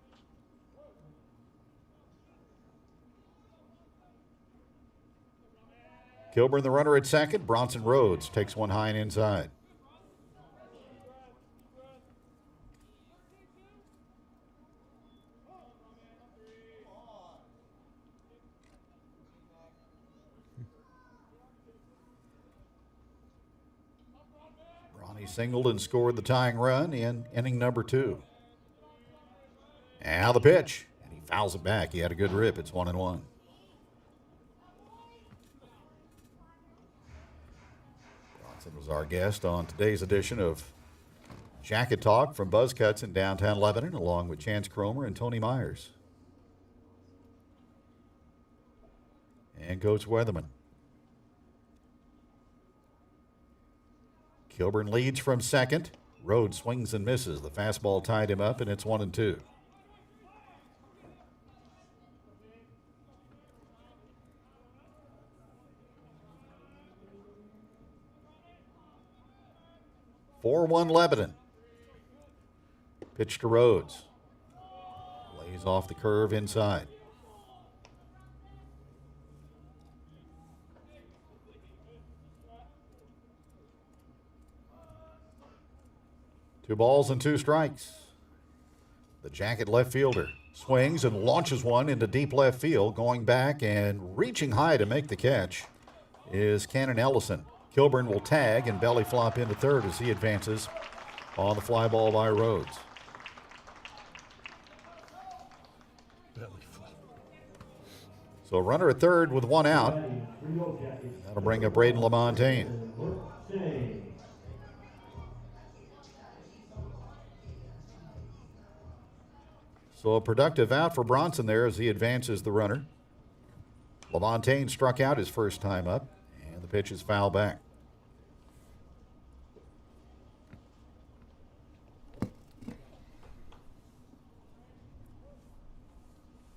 Kilburn the runner at second. Bronson Rhodes takes one high and inside. Ronnie singled and scored the tying run in inning number 2. Now the pitch. And he fouls it back. He had a good rip. It's 1-1. Was our guest on today's edition of Jacket Talk from Buzz Cuts in downtown Lebanon, along with Chance Cromer and Tony Myers. And Coach Weatherman. Kilburn leads from second. Rhodes swings and misses. The fastball tied him up, and it's 1-2. Lebanon. Pitch to Rhodes. Lays off the curve inside. Two balls and 2 strikes. The Jacket left fielder swings and launches one into deep left field. Going back and reaching high to make the catch is Cannon Ellison. Kilburn will tag and belly flop into third as he advances on the fly ball by Rhodes. Belly flop. So runner at third with 1 out. That'll bring up Braden LaMontagne. So a productive out for Bronson there as he advances the runner. LaMontagne struck out his first time up, and the pitch is foul back.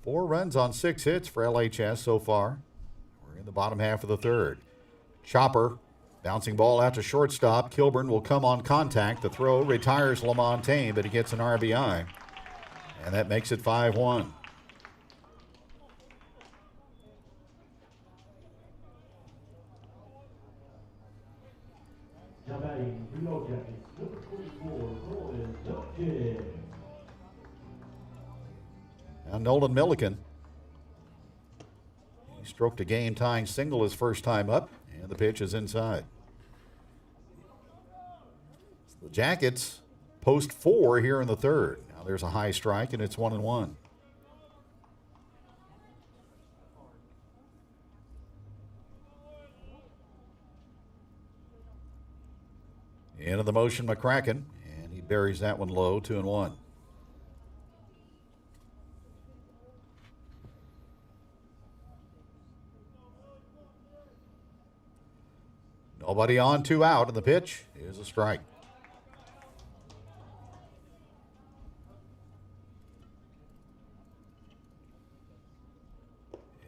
Four runs on 6 hits for LHS so far. We're in the bottom half of the third. Chopper, bouncing ball out to shortstop. Kilburn will come on contact. The throw retires LaMontagne, but he gets an RBI. And that makes it 5-1. Now batting Yellowjackets, number 44, Nolan Milliken. Now Nolan Milliken. He stroked a game-tying single his first time up, and the pitch is inside. The Jackets post 4 here in the third. Now there's a high strike, and it's 1-1. Into the motion, McCracken, and he buries that one low, 2-1. Nobody on, 2 out, and the pitch is a strike.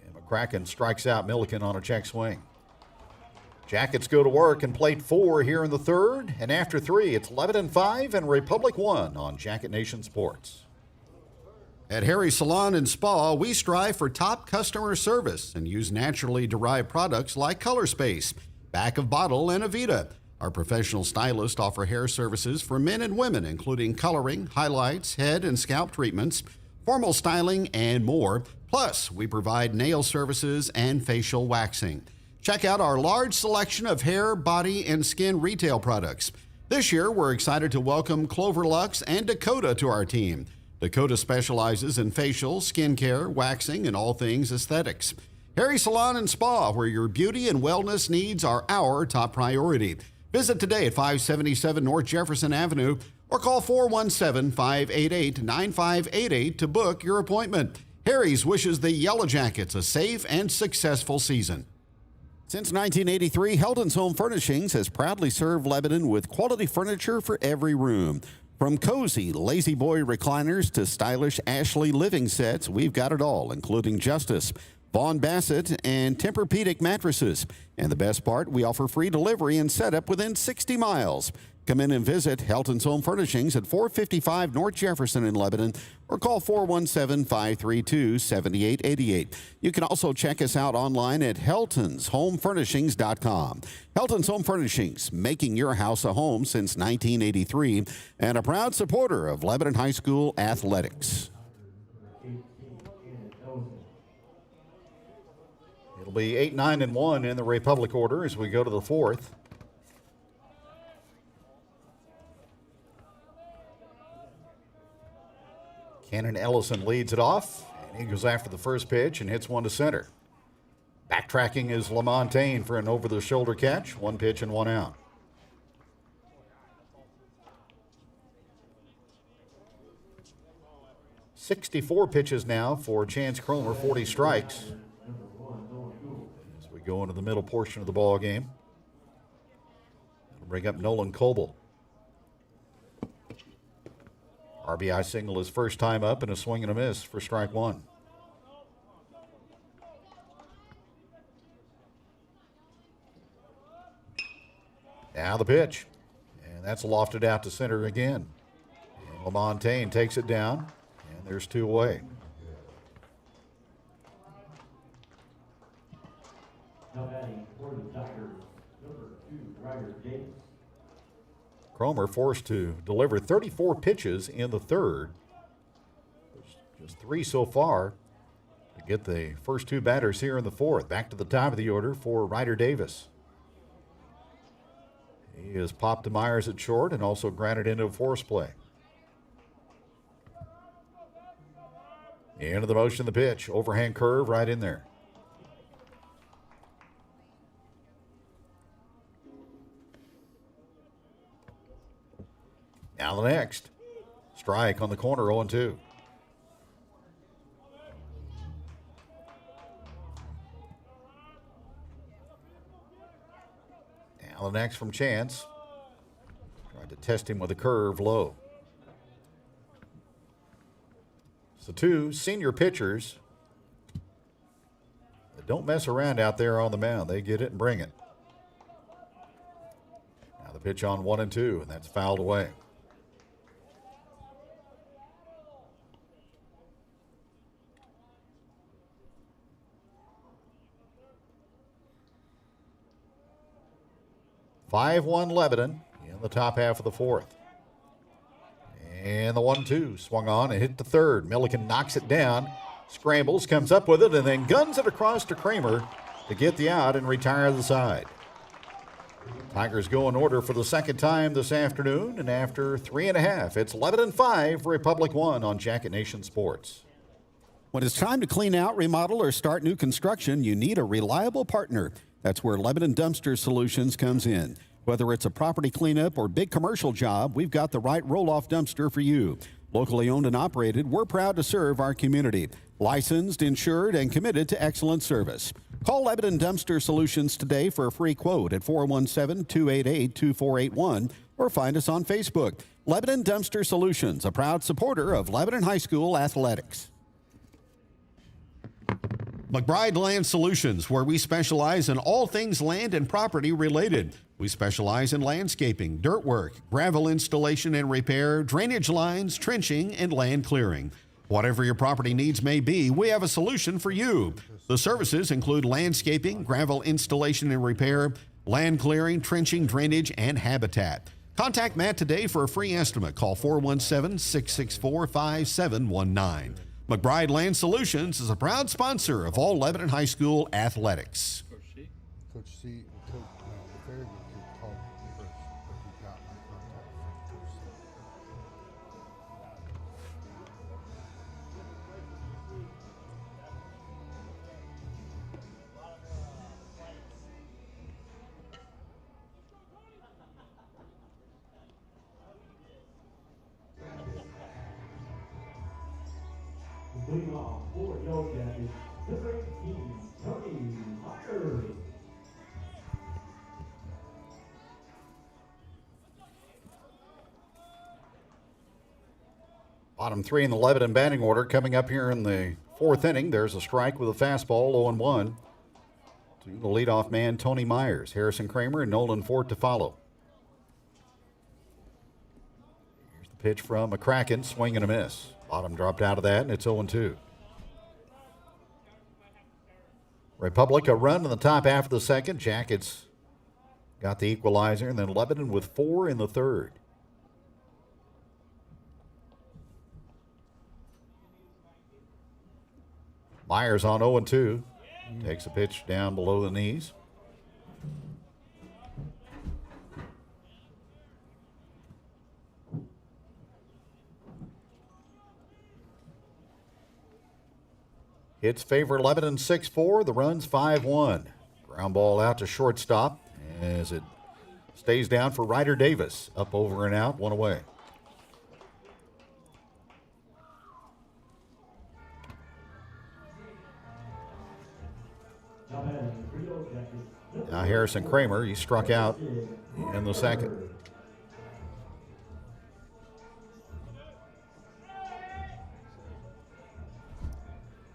And McCracken strikes out Milliken on a check swing. Jackets go to work and plate 4 here in the third, and after 3, it's Lebanon 5 and Republic 1 on Jacket Nation Sports. At Harry's Salon and Spa, we strive for top customer service and use naturally derived products like Color Space, Back of Bottle, and Avita. Our professional stylists offer hair services for men and women, including coloring, highlights, head and scalp treatments, formal styling, and more. Plus, we provide nail services and facial waxing. Check out our large selection of hair, body, and skin retail products. This year, we're excited to welcome Clover Lux and Dakota to our team. Dakota specializes in facial, skincare, waxing, and all things aesthetics. Harry Salon and Spa, where your beauty and wellness needs are our top priority. Visit today at 577 North Jefferson Avenue or call 417-588-9588 to book your appointment. Harry's wishes the Yellowjackets a safe and successful season. Since 1983, Helton's Home Furnishings has proudly served Lebanon with quality furniture for every room. From cozy Lazy Boy recliners to stylish Ashley living sets, we've got it all, including Justice, Vaughn Bassett, and Tempur-Pedic mattresses. And the best part, we offer free delivery and setup within 60 miles. Come in and visit Helton's Home Furnishings at 455 North Jefferson in Lebanon or call 417-532-7888. You can also check us out online at heltonshomefurnishings.com. Helton's Home Furnishings, making your house a home since 1983 and a proud supporter of Lebanon High School athletics. It'll be 8-9-1 in the Republic order as we go to the fourth. Cannon Ellison leads it off, and he goes after the first pitch and hits one to center. Backtracking is LaMontagne for an over-the-shoulder catch. 1 pitch and 1 out. "64 pitches now for Chance Cromer, 40 strikes. As we go into the middle portion of the ball game, that'll bring up Nolan Coble. RBI single his first time up and a swing and a miss for strike 1. Now the pitch, and that's lofted out to center again. And LaMontagne takes it down, and there's 2 away. Now batting for the Tigers, number 2, Ryder Davis. Cromer forced to deliver 34 pitches in the third. Just 3 so far to get the first 2 batters here in the fourth. Back to the top of the order for Ryder Davis. He has popped to Myers at short and also grounded into a force play. Into the motion of the pitch. Overhand curve right in there. Now the next. Strike on the corner, 0-2. next from Chance. Tried to test him with a curve low. So two senior pitchers that don't mess around out there on the mound. They get it and bring it. Now the pitch on 1-2, and that's fouled away. (5-1) Lebanon in the top half of the fourth. And the 1-2 swung on and hit the third. Milliken knocks it down, scrambles, comes up with it, and then guns it across to Kramer to get the out and retire the side. Tigers go in order for the second time this afternoon, and after 3.5, it's Lebanon 5, Republic 1 on Jacket Nation Sports. When it's time to clean out, remodel, or start new construction, you need a reliable partner. That's where Lebanon Dumpster Solutions comes in. Whether it's a property cleanup or big commercial job, we've got the right roll-off dumpster for you. Locally owned and operated, we're proud to serve our community. Licensed, insured, and committed to excellent service. Call Lebanon Dumpster Solutions today for a free quote at 417-288-2481 or find us on Facebook. Lebanon Dumpster Solutions, a proud supporter of Lebanon High School athletics. McBride Land Solutions, where we specialize in all things land and property related. We specialize in landscaping, dirt work, gravel installation and repair, drainage lines, trenching, and land clearing. Whatever your property needs may be, we have a solution for you. The services include landscaping, gravel installation and repair, land clearing, trenching, drainage, and habitat. Contact Matt today for a free estimate. Call 417-664-5719. McBride Land Solutions is a proud sponsor of all Lebanon High School athletics. Coach C, Coach Farragut called me first, but he got my contact from Coach C. Leading off for Yellowjacket, the 13, Tony Myers. Bottom three in the Lebanon batting order coming up here in the fourth inning. There's a strike with a fastball, 0-1. To the leadoff man, Tony Myers. Harrison Kramer and Nolan Fort to follow. Here's the pitch from McCracken, swing and a miss. Bottom dropped out of that, and it's 0-2. Republic a run in the top half of the second. Jackets got the equalizer, and then Lebanon with 4 in the third. Myers on 0-2. Takes a pitch down below the knees. Hits favor Lebanon 6-4. The run's 5-1. Ground ball out to shortstop as it stays down for Ryder Davis. Up, over, and out. One away. Now Harrison Kramer, he struck out in the second.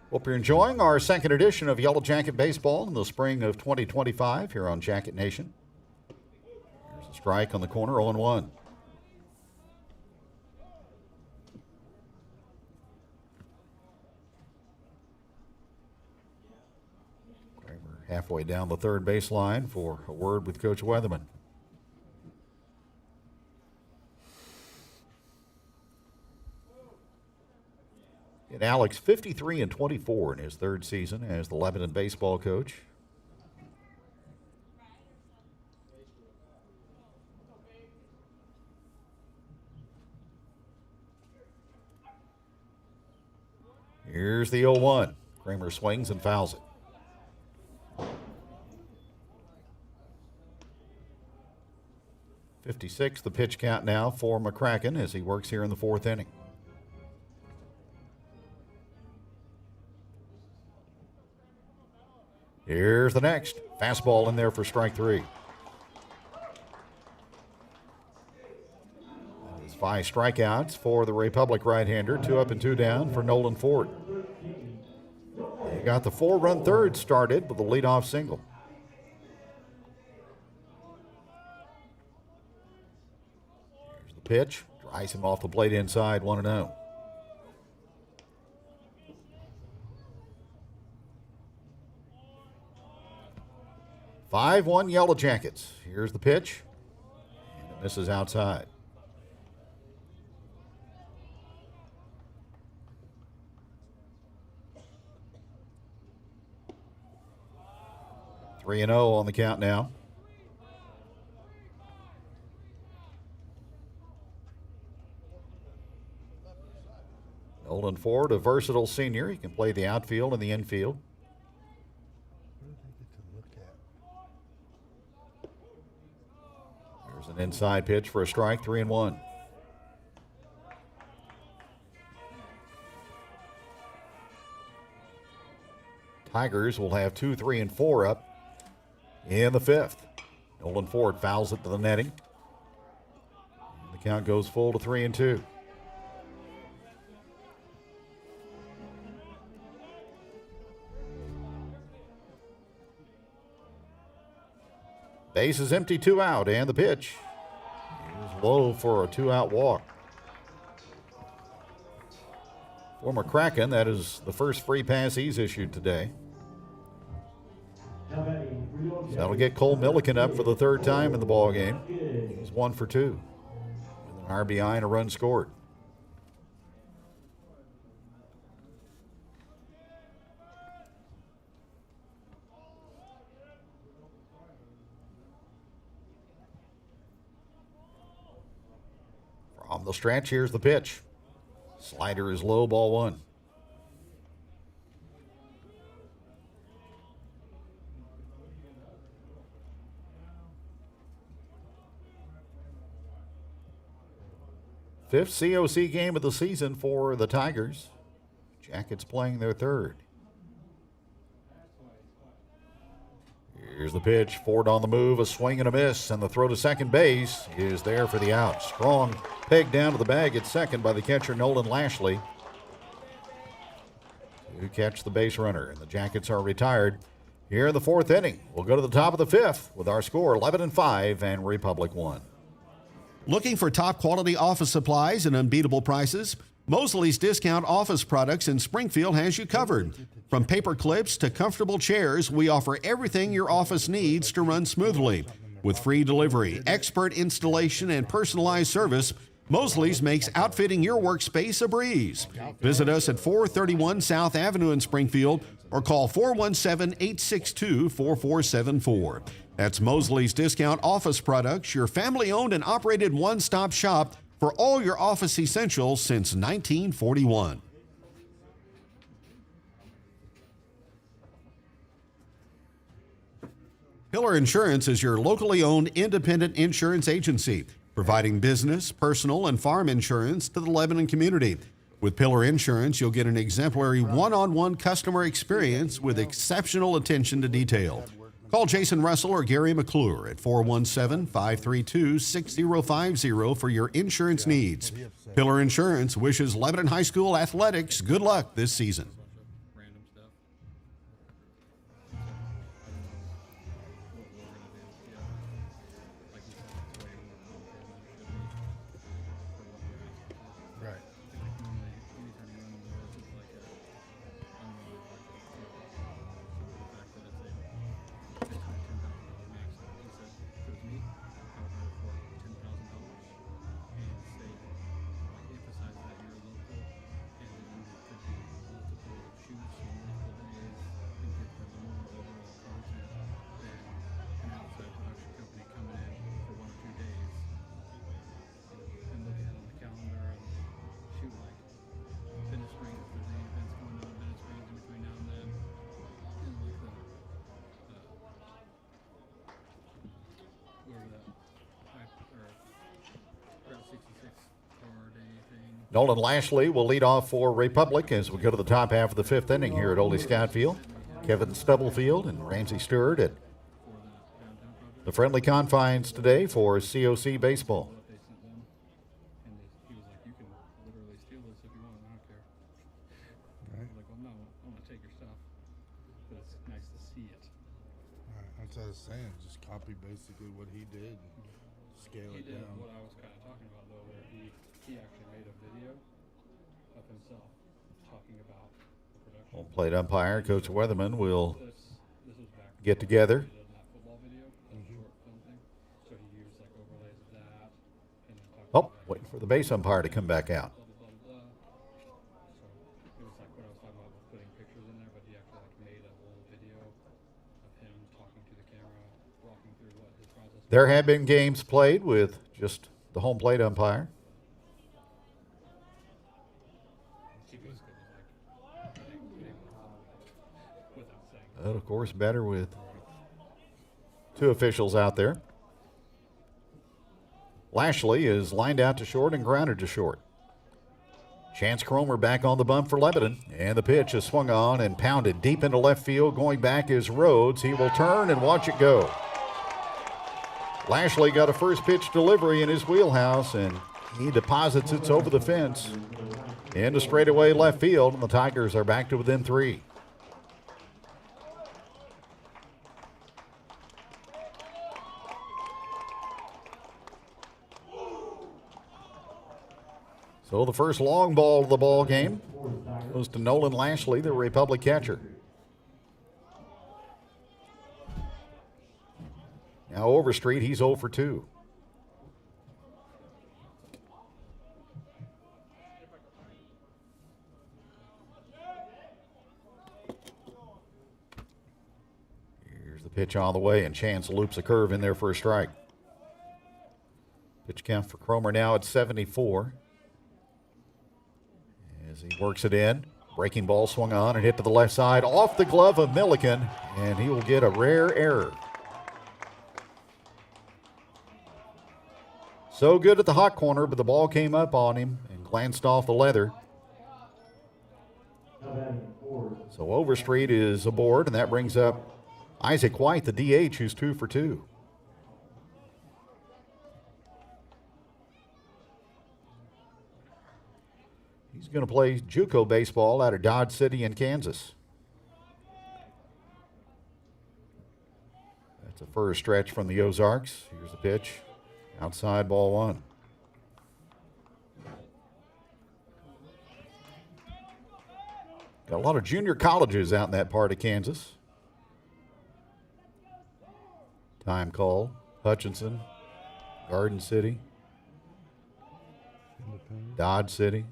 Hope you're enjoying our second edition of Yellowjacket Baseball in the spring of 2025 here on Jacket Nation. Here's a strike on the corner, 0-1. Kramer halfway down the third baseline for a word with Coach Weatherman. And Alex, 53-24 in his third season as the Lebanon baseball coach. Here's the 0-1. Kramer swings and fouls it. .56 the pitch count now for McCracken as he works here in the fourth inning. Here's the next. Fastball in there for strike 3. 5 strikeouts for the Republic right-hander, 2 up and 2 down for Nolan Ford. He got the 4-run third started with a leadoff single. Here's the pitch. Drives him off the plate inside, 1-0. "5-1 Yellowjackets." Here's the pitch. And it misses outside. Three and 0 on the count now. Nolan Ford, a versatile senior. He can play the outfield and the infield. There's an inside pitch for a strike, 3-1. Tigers will have 2, 3, and 4 up in the 5th. Nolan Ford fouls it to the netting. The count goes full to 3-2. Base is empty, 2 out, and the pitch is low for a 2-out walk. Former Kraken, that is the first free pass he's issued today. So that'll get Cole Milliken up for the 3rd time in the ball game. He's 1 for 2 with an RBI and a run scored. From the stretch, here's the pitch. Slider is low, ball 1. Fifth COC game of the season for the Tigers. Jackets playing their 3rd. Here's the pitch. Ford on the move, a swing and a miss, and the throw to second base is there for the out. Strong peg down to the bag at second by the catcher Nolan Lashley, who catch the base runner, and the Jackets are retired here in the 4th inning. We'll go to the top of the 5th with our score 11-5 and Republic 1. Looking for top quality office supplies and unbeatable prices? Mosley's Discount Office Products in Springfield has you covered. From paper clips to comfortable chairs, we offer everything your office needs to run smoothly. With free delivery, expert installation, and personalized service, Mosley's makes outfitting your workspace a breeze. Visit us at 431 South Avenue in Springfield or call 417-862-4474. That's Mosley's Discount Office Products, your family-owned and operated one-stop shop for all your office essentials since 1941. Pillar Insurance is your locally owned independent insurance agency, providing business, personal, and farm insurance to the Lebanon community. With Pillar Insurance, you'll get an exemplary one-on-one customer experience with exceptional attention to detail. Call Jason Russell or Gary McClure at 417-532-6050 for your insurance needs. Pillar Insurance wishes Lebanon High School athletics good luck this season. Nolan Lashley will lead off for Republic as we go to the top half of the 5th inning here at Ole Scott Field. Kevin Stubblefield and Ramsey Stewart at the friendly confines today for COC baseball. I was saying. Just copy basically what he did and scale it down. What I was kind of talking about, though, where he actually made a video of himself talking about the production. Home plate umpire, Coach Weatherman, will get together. Oh, waiting for the base umpire to come back out. There have been games played with just the home plate umpire. But of course, better with two officials out there. Lashley is lined out to short and grounded to short. Chance Cromer back on the bump for Lebanon. And the pitch is swung on and pounded deep into left field. Going back is Rhodes. He will turn and watch it go. Lashley got a first pitch delivery in his wheelhouse, and he deposits it over the fence into straightaway left field, and the Tigers are back to within 3. So the first long ball of the ball game goes to Nolan Lashley, the Republic catcher. Now Overstreet, he's 0 for 2. Here's the pitch on the way, and Chance loops a curve in there for a strike. Pitch count for Cromer now at 74. As he works it in, breaking ball swung on and hit to the left side, off the glove of Milliken, and he will get a rare error. So good at the hot corner, but the ball came up on him and glanced off the leather. So Overstreet is aboard, and that brings up Isaac White, the DH, who's 2 for 2. He's going to play JUCO baseball out of Dodge City in Kansas. That's a first stretch from the Ozarks. Here's the pitch. Outside, ball 1. Got a lot of junior colleges out in that part of Kansas. Time call. Hutchinson, Garden City, Dodge City.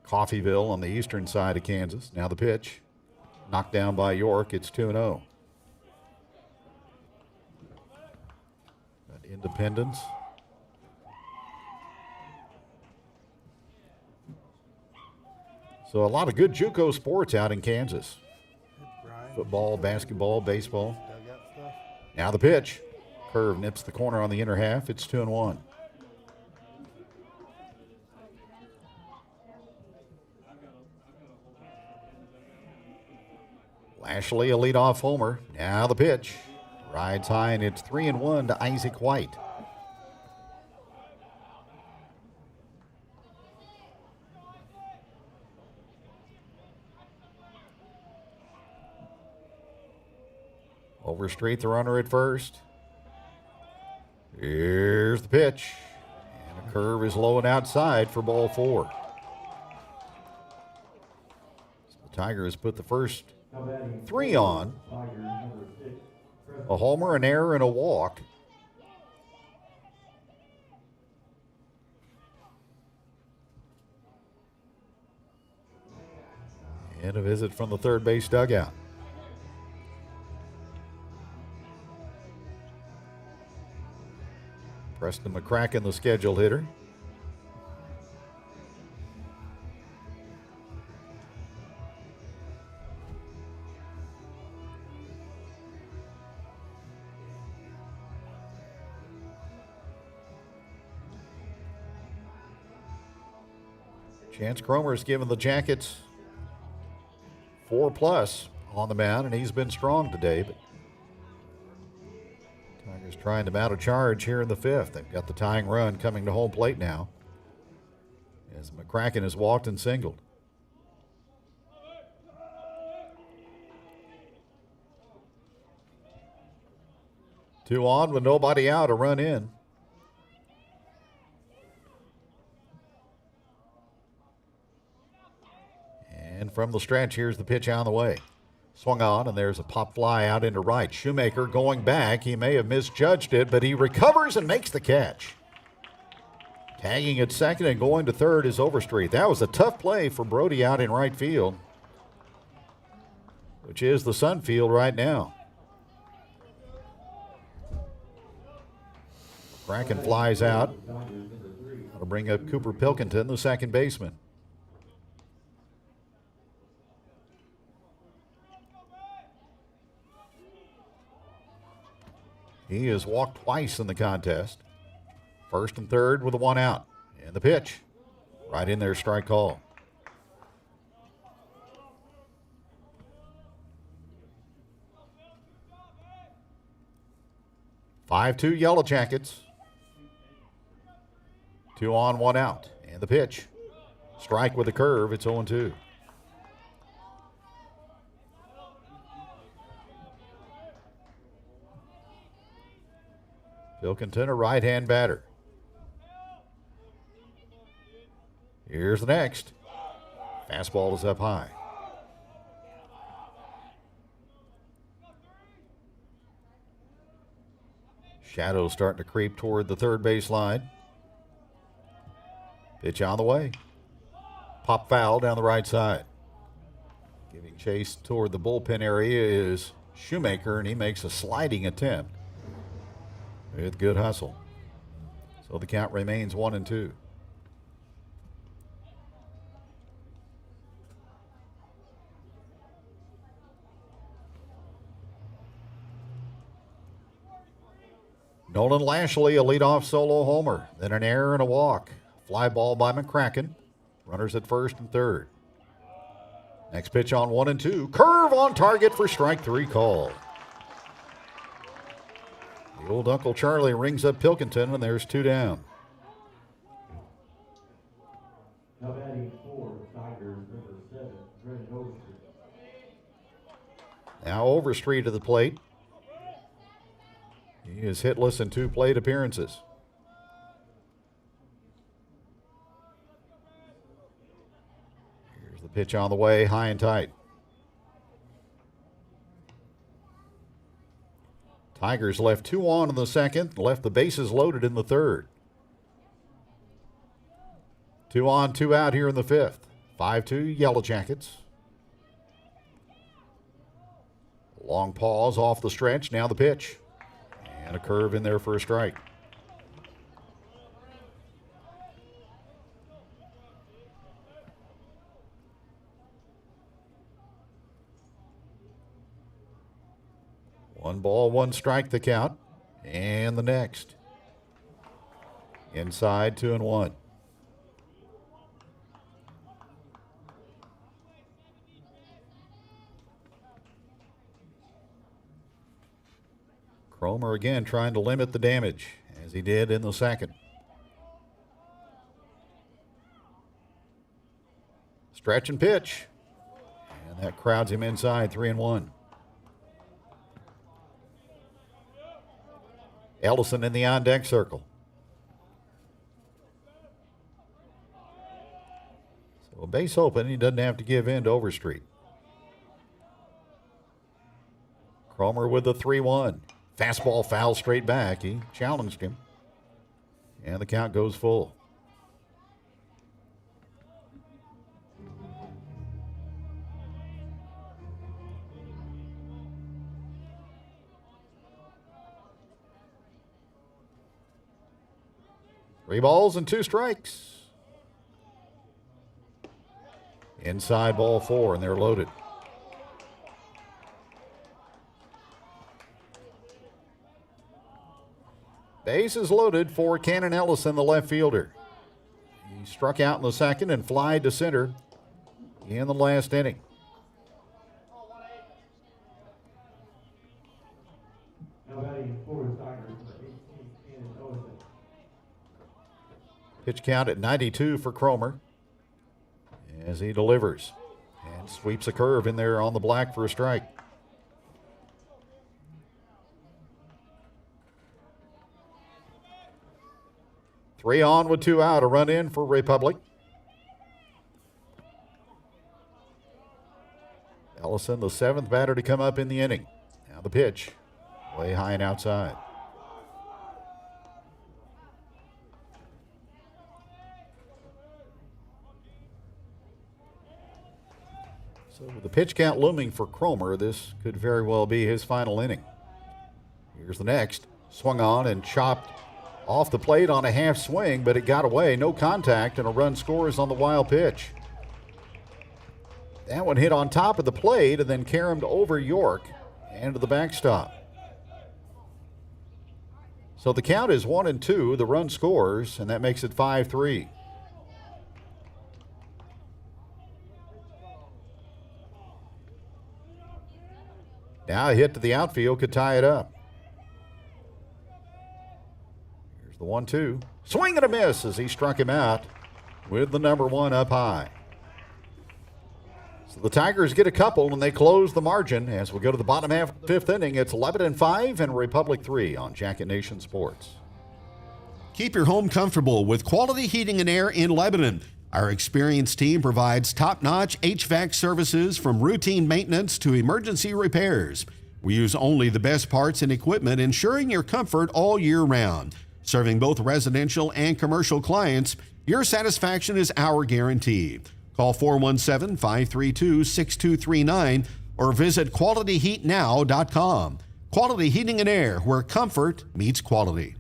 Coffeyville on the eastern side of Kansas. Now the pitch. Knocked down by York. It's 2-0. Got Independence. So a lot of good JUCO sports out in Kansas. Football, basketball, baseball. Now the pitch. Curve nips the corner on the inner half. It's 2-1. Lashley, a leadoff homer. Now the pitch. Rides high, and it's 3-1 to Isaac White. Overstreet, the runner at first. Here's the pitch. And a curve is low and outside for ball 4. So the Tigers put the first 3 on. A homer, an error, and a walk. And a visit from the third base dugout. Preston McCracken, the scheduled hitter. Chance Cromer has given the Jackets 4+ on the mound, and he's been strong today. But Tigers trying to mount a charge here in the 5th. They've got the tying run coming to home plate now, as McCracken has walked and singled. 2 on with nobody out, a run in. And from the stretch, here's the pitch on the way. Swung on, and there's a pop fly out into right. Shoemaker going back. He may have misjudged it, but he recovers and makes the catch. Tagging at second and going to third is Overstreet. That was a tough play for Brody out in right field, which is the Sun field right now. Bracken flies out. That'll bring up Cooper Pilkington, the second baseman. He has walked twice in the contest. First and third with a 1 out. And the pitch. Right in there, strike call. (5-2) Yellowjackets. 2 on, 1 out. And the pitch. Strike with a curve. It's 0-2. Pilkington, a right-hand batter. Here's the next. Fastball is up high. Shadows starting to creep toward the third base line. Pitch on the way. Pop foul down the right side. Giving chase toward the bullpen area is Shoemaker, and he makes a sliding attempt with good hustle. So the count remains 1-2. Nolan Lashley, a leadoff solo homer, then an error and a walk. Fly ball by McCracken. Runners at first and third. Next pitch on 1-2. Curve on target for strike 3 call. The old Uncle Charlie rings up Pilkington, and there's 2 down. Now batting for Tigers, number 7, Brendan Overstreet. Now Overstreet to the plate. He is hitless in 2 plate appearances. Here's the pitch on the way, high and tight. Tigers left 2 on in the second, left the bases loaded in the third. 2 on, 2 out here in the fifth. 5-2 Yellowjackets. Long pause off the stretch, now the pitch. And a curve in there for a strike. One ball, 1 strike the count. And the next. Inside, 2-1. Cromer again trying to limit the damage, as he did in the second. Stretch and pitch. And that crowds him inside, 3-1. Ellison in the on-deck circle. So a base open, he doesn't have to give in to Overstreet. Cromer with the 3-1. Fastball foul straight back. He challenged him. And the count goes full. Three balls and 2 strikes. Inside ball 4, and they're loaded. Base is loaded for Cannon Ellison, the left fielder. He struck out in the second and flied to center in the last inning. Now batting for the Tigers, number 18, Cannon Ellison. Pitch count at 92 for Cromer as he delivers and sweeps a curve in there on the black for a strike. 3 on with 2 out. A run in for Republic. Ellison, the 7th batter to come up in the inning. Now the pitch, way high and outside. So with the pitch count looming for Cromer, this could very well be his final inning. Here's the next. Swung on and chopped off the plate on a half swing, but it got away. No contact, and a run scores on the wild pitch. That one hit on top of the plate and then caromed over York and to the backstop. So the count is 1-2. The run scores, and that makes it 5-3. Now a hit to the outfield could tie it up. Here's the 1-2. Swing and a miss as he struck him out with the number 1 up high. So the Tigers get a couple, and they close the margin. As we go to the bottom half of the 5th inning, it's Lebanon 5 and Republic 3 on Jacket Nation Sports. Keep your home comfortable with Quality Heating and Air in Lebanon. Our experienced team provides top-notch HVAC services from routine maintenance to emergency repairs. We use only the best parts and equipment, ensuring your comfort all year round. Serving both residential and commercial clients, your satisfaction is our guarantee. Call 417-532-6239 or visit qualityheatnow.com. Quality Heating and Air, where comfort meets quality.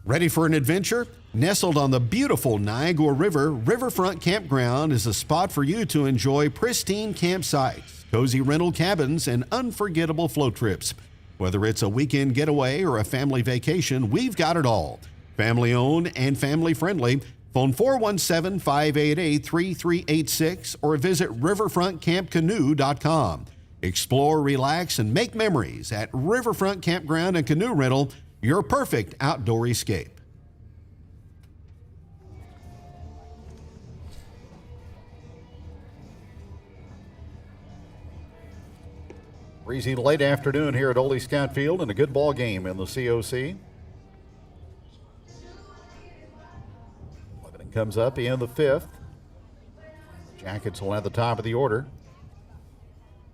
Ready for an adventure? Nestled on the beautiful Niagara River, Riverfront Campground is a spot for you to enjoy pristine campsites, cozy rental cabins, and unforgettable float trips. Whether it's a weekend getaway or a family vacation, we've got it all. Family owned and family friendly. Phone 417-588-3386 or visit riverfrontcampcanoe.com. Explore, relax, and make memories at Riverfront Campground and Canoe Rental, your perfect outdoor escape. Breezy late afternoon here at Ole Scout Field and a good ball game in the COC. Lebanon comes up in the 5th. Jackets will have the top of the order.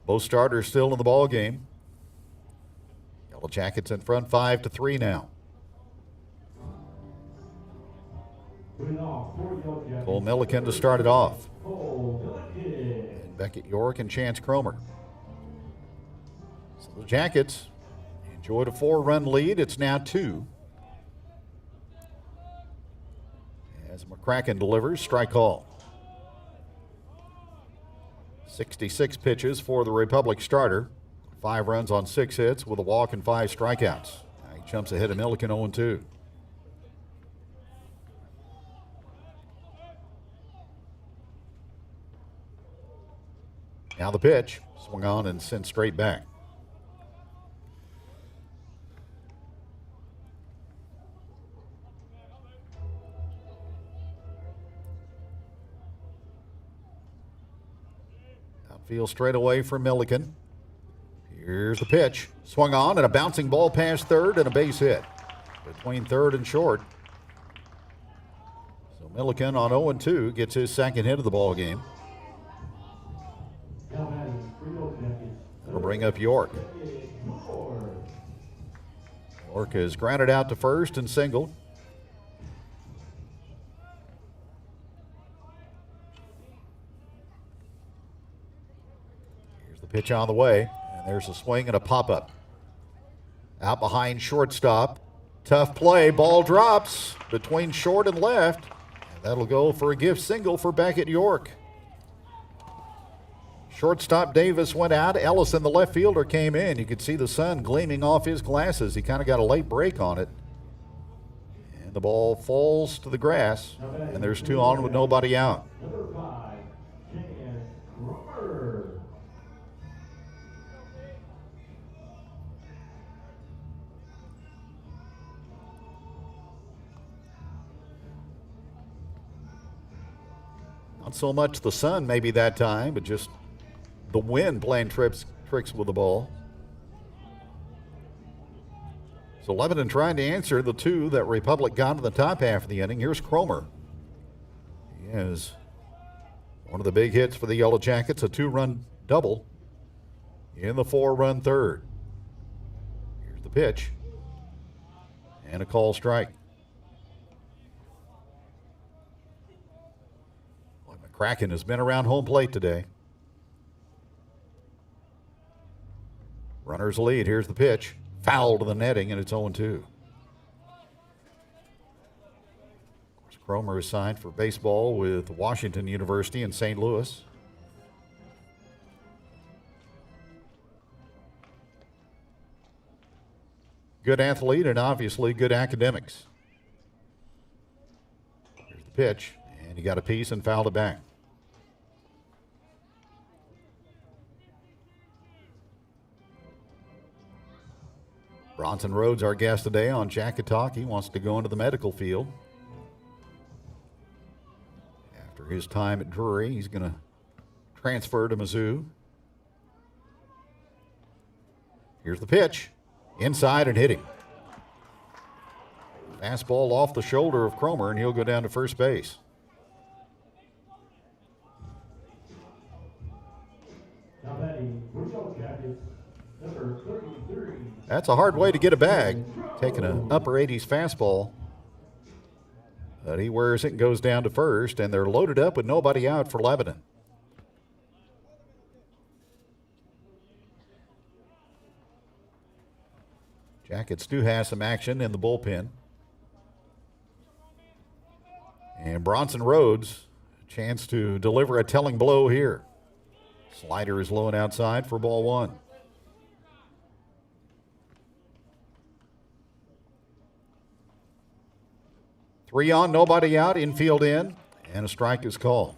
Both starters still in the ball game. Yellowjackets in front 5-3 now. Cole Milliken to start it off. And Beckett York and Chance Cromer. So the Jackets enjoyed a 4-run lead. It's now 2. As McCracken delivers, strike call. 66 pitches for the Republic starter. 5 runs on 6 hits with a walk and 5 strikeouts. Now he jumps ahead of Milliken 0-2. Now the pitch. Swung on and sent straight back. Outfield straight away for Milliken. Here's the pitch. Swung on and a bouncing ball past third and a base hit between third and short. So Milliken on 0-2 gets his second hit of the ball game. That'll bring up York. York is grounded out to first and singled. Here's the pitch on the way. And there's a swing and a pop-up. Out behind shortstop. Tough play. Ball drops between short and left. And that'll go for a gift single for Beckett York. Shortstop Davis went out. Ellison, the left fielder, came in. You could see the sun gleaming off his glasses. He kind of got a late break on it. And the ball falls to the grass. And there's 2 on with nobody out. Not so much the sun maybe that time, but just the wind playing tricks with the ball. So Lebanon trying to answer the two that Republic got in the top half of the inning. Here's Cromer. He has one of the big hits for the Yellowjackets, a 2-run double in the 4-run third. Here's the pitch. And a call strike. Boy, McCracken has been around home plate today. Runners lead. Here's the pitch. Foul to the netting, and it's 0-2. Of course, Cromer is signed for baseball with Washington University in St. Louis. Good athlete and obviously good academics. Here's the pitch, and he got a piece and fouled it back. Bronson Rhodes, our guest today on Jacket Talk. He wants to go into the medical field. After his time at Drury, he's going to transfer to Mizzou. Here's the pitch. Inside and hitting. Fastball off the shoulder of Cromer, and he'll go down to first base. Now batting for Yellowjackets, number 33. That's a hard way to get a bag, taking an upper 80s fastball. But he wears it and goes down to first, and they're loaded up with nobody out for Lebanon. Jackets do have some action in the bullpen. And Bronson Rhodes, a chance to deliver a telling blow here. Slider is low and outside for ball one. Three on, nobody out, infield in, and a strike is called.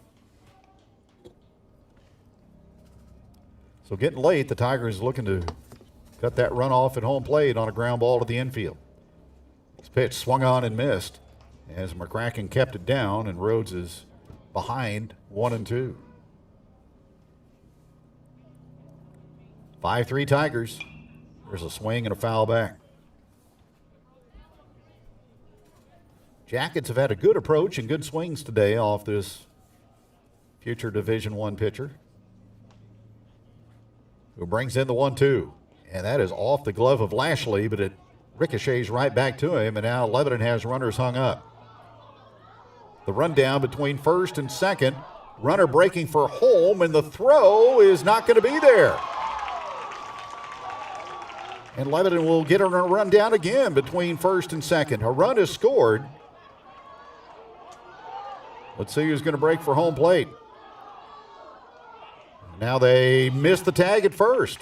So getting late, the Tigers looking to cut that run off at home plate on a ground ball to the infield. This pitch swung on and missed as McCracken kept it down, and Rhodes is behind 1-2. 5-3 Tigers. There's a swing and a foul back. Jackets have had a good approach and good swings today off this future Division I pitcher, who brings in the 1-2. And that is off the glove of Lashley, but it ricochets right back to him, and now Lebanon has runners hung up. The rundown between first and second. Runner breaking for home, and the throw is not going to be there. And Lebanon will get a run down again between first and second. A run is scored. Let's see who's going to break for home plate. Now they missed the tag at first.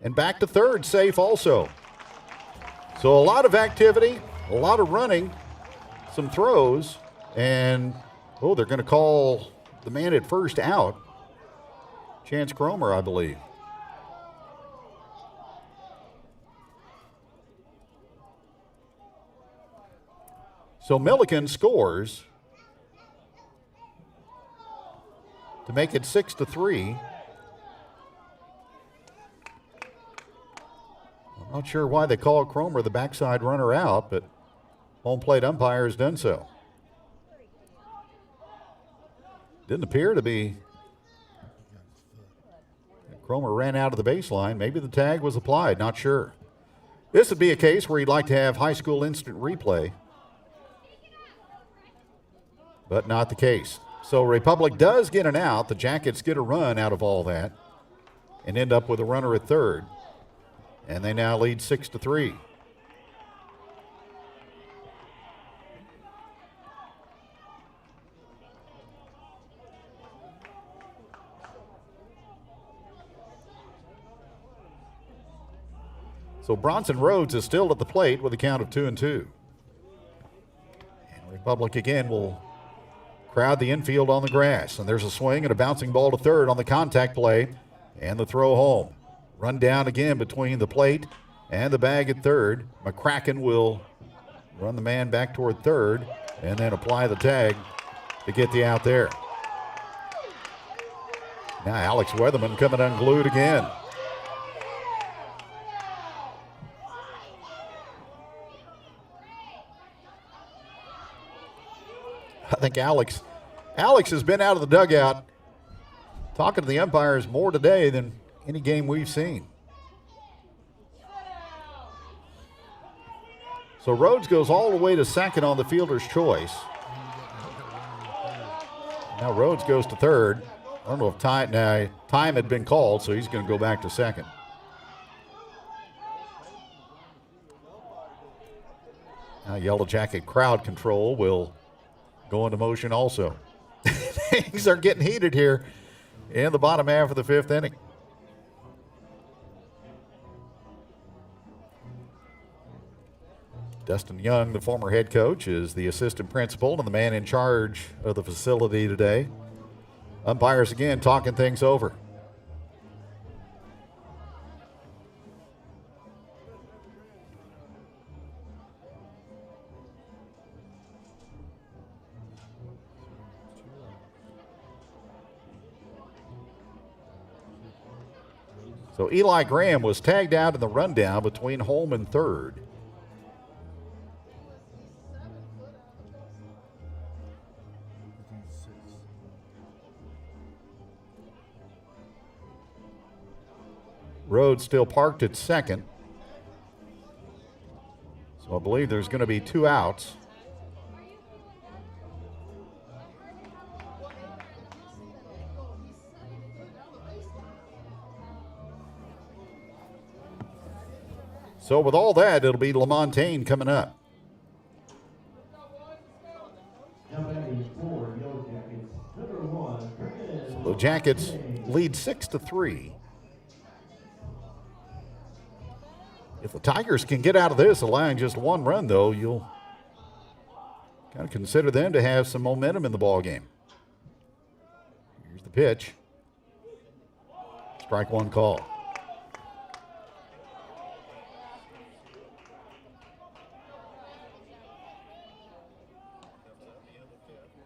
And back to third, safe also. So a lot of activity, a lot of running, some throws, and, they're going to call the man at first out. Chance Cromer, I believe. So Milliken scores to make it 6-3. I'm not sure why they call Cromer the backside runner out, but home plate umpire has done so. Didn't appear to be. Cromer ran out of the baseline. Maybe the tag was applied, not sure. This would be a case where you'd like to have high school instant replay, but not the case. So Republic does get an out. The Jackets get a run out of all that and end up with a runner at third. And they now lead 6-3. So Bronson Rhodes is still at the plate with a count of 2-2. And Republic again will crowd the infield on the grass. And there's a swing and a bouncing ball to third on the contact play and the throw home. Run down again between the plate and the bag at third. McCracken will run the man back toward third and then apply the tag to get the out there. Now Alex Weatherman coming unglued again. think Alex has been out of the dugout talking to the umpires more today than any game we've seen. So Rhodes goes all the way to second on the fielder's choice. Now Rhodes goes to third. I don't know if time had been called, so he's going to go back to second. Now Yellowjacket crowd control will go into motion also. Things are getting heated here in the bottom half of the fifth inning. Dustin Young, the former head coach, is the assistant principal and the man in charge of the facility today. Umpires again talking things over. So Eli Graham was tagged out in the rundown between home and third. Rhodes still parked at second. So I believe there's going to be 2 outs. So with all that, it'll be LaMontagne coming up. So the Jackets lead 6-3. If the Tigers can get out of this, allowing just 1 run, though, you'll kind of consider them to have some momentum in the ball game. Here's the pitch. Strike 1 call.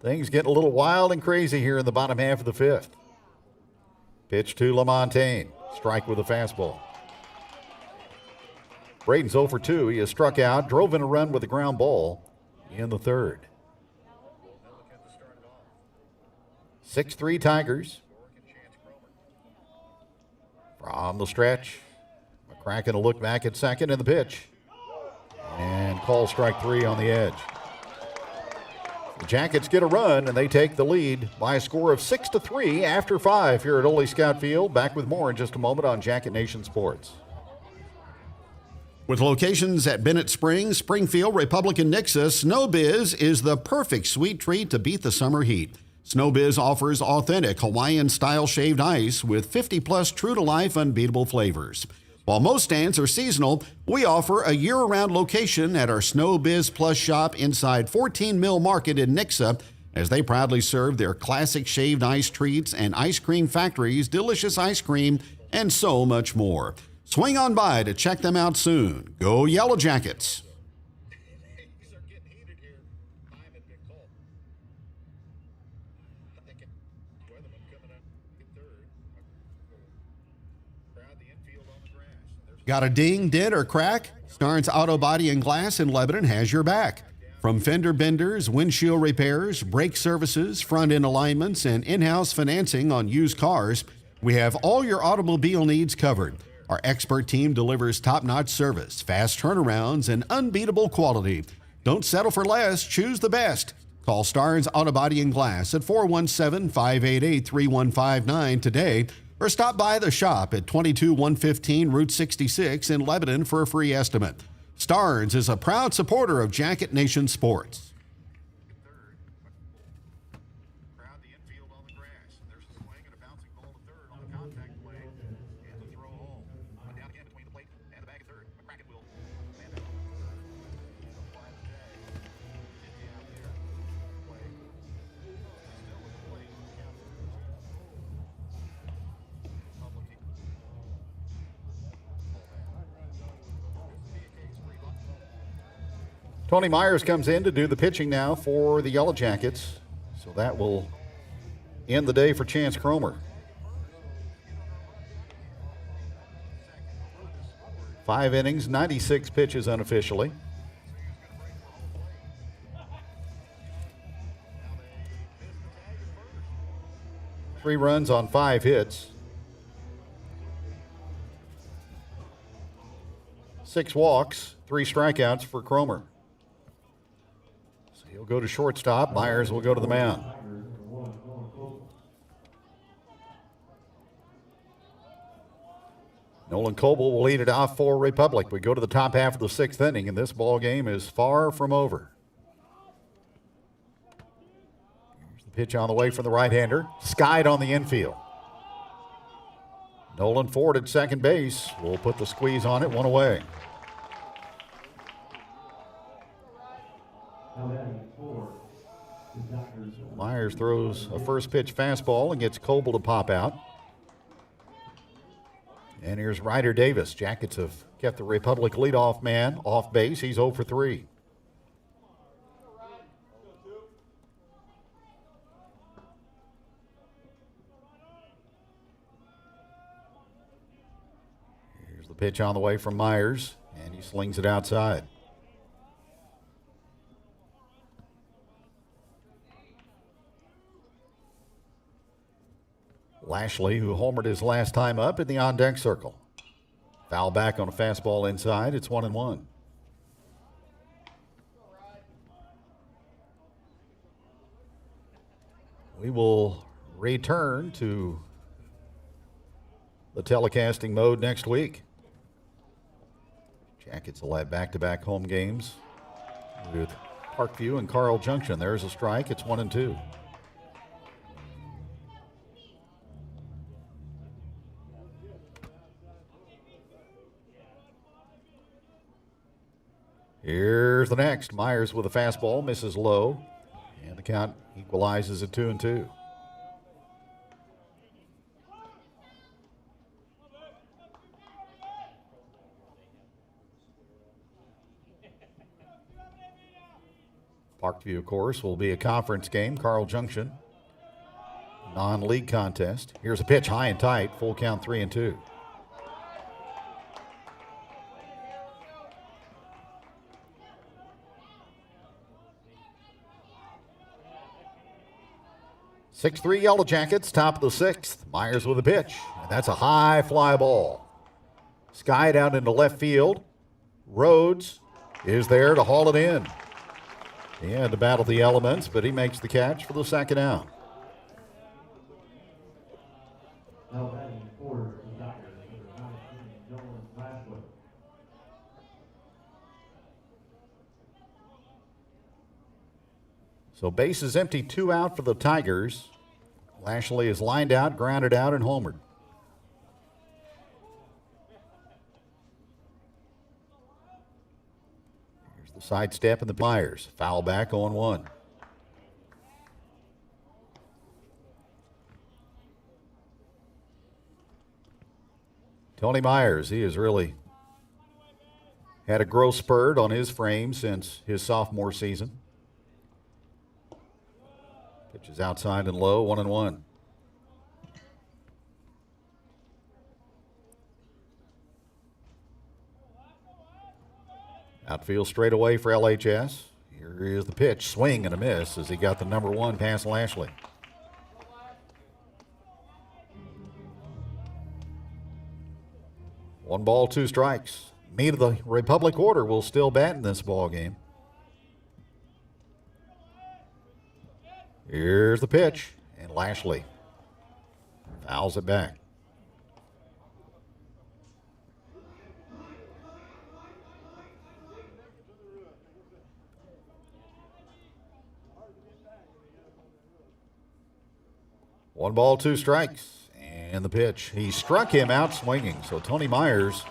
Things getting a little wild and crazy here in the bottom half of the fifth. Pitch to LaMontagne. Strike with a fastball. Braden's 0 for 2. He has struck out, drove in a run with a ground ball in the third. 6-3 Tigers. From the stretch, McCracken a look back at second in the pitch. And call strike 3 on the edge. The Jackets get a run, and they take the lead by a score of 6-3 after 5 here at Ole Scout Field. Back with more in just a moment on Jacket Nation Sports. With locations at Bennett Springs, Springfield, Republic, and Nixa, SnowBiz is the perfect sweet treat to beat the summer heat. SnowBiz offers authentic Hawaiian-style shaved ice with 50-plus true-to-life unbeatable flavors. While most stands are seasonal, we offer a year-round location at our SnowBiz Plus shop inside 14 Mill Market in Nixa, as they proudly serve their classic shaved ice treats and ice cream factories, delicious ice cream, and so much more. Swing on by to check them out soon. Go Yellowjackets! Got a ding, dent, or crack? Starnes Auto Body and Glass in Lebanon has your back. From fender benders, windshield repairs, brake services, front-end alignments, and in-house financing on used cars, we have all your automobile needs covered. Our expert team delivers top-notch service, fast turnarounds, and unbeatable quality. Don't settle for less. Choose the best. Call Starnes Auto Body and Glass at 417-588-3159 today, or stop by the shop at 22115 Route 66 in Lebanon for a free estimate. Starnes is a proud supporter of Jacket Nation Sports. Tony Myers comes in to do the pitching now for the Yellowjackets. So that will end the day for Chance Cromer. 5 innings, 96 pitches unofficially. 3 runs on 5 hits. 6 walks, 3 strikeouts for Cromer. So he'll go to shortstop. Myers will go to the mound. Nolan Coble will lead it off for Republic. We go to the top half of the 6th inning, and this ball game is far from over. Here's the pitch on the way from the right-hander. Skied on the infield. Nolan Ford at second base will put the squeeze on it, 1 away. Myers throws a first pitch fastball and gets Coble to pop out. And here's Ryder Davis. Jackets have kept the Republic leadoff man off base. He's 0 for 3. Here's the pitch on the way from Myers, and he slings it outside. Lashley, who homered his last time up in the on-deck circle. Foul back on a fastball inside. It's 1-1. We will return to the telecasting mode next week. Jackets will have back-to-back home games with Parkview and Carl Junction. There's a strike. It's 1-2. Here's the next. Myers with a fastball, misses low, and the count equalizes at 2-2. Parkview, of course, will be a conference game. Carl Junction, non-league contest. Here's a pitch, high and tight, full count, 3-2. Six-3 Yellowjackets, top of the 6th. Myers with a pitch, and that's a high fly ball. Skied out into left field. Rhodes is there to haul it in. He had to battle the elements, but he makes the catch for the second out. So bases empty, 2 out for the Tigers. Lashley is lined out, grounded out, and homered. Here's the sidestep and the Myers. Foul back, 0-1. Tony Myers, he has really had a growth spurt on his frame since his sophomore season. Pitch is outside and low, 1-1. Outfield straight away for LHS. Here is the pitch, swing and a miss as he got the number 1 past Lashley. One ball, 2 strikes. Meat of the Republic order will still bat in this ball game. Here's the pitch, and Lashley fouls it back. One ball, 2 strikes, and the pitch. He struck him out swinging, so Tony Myers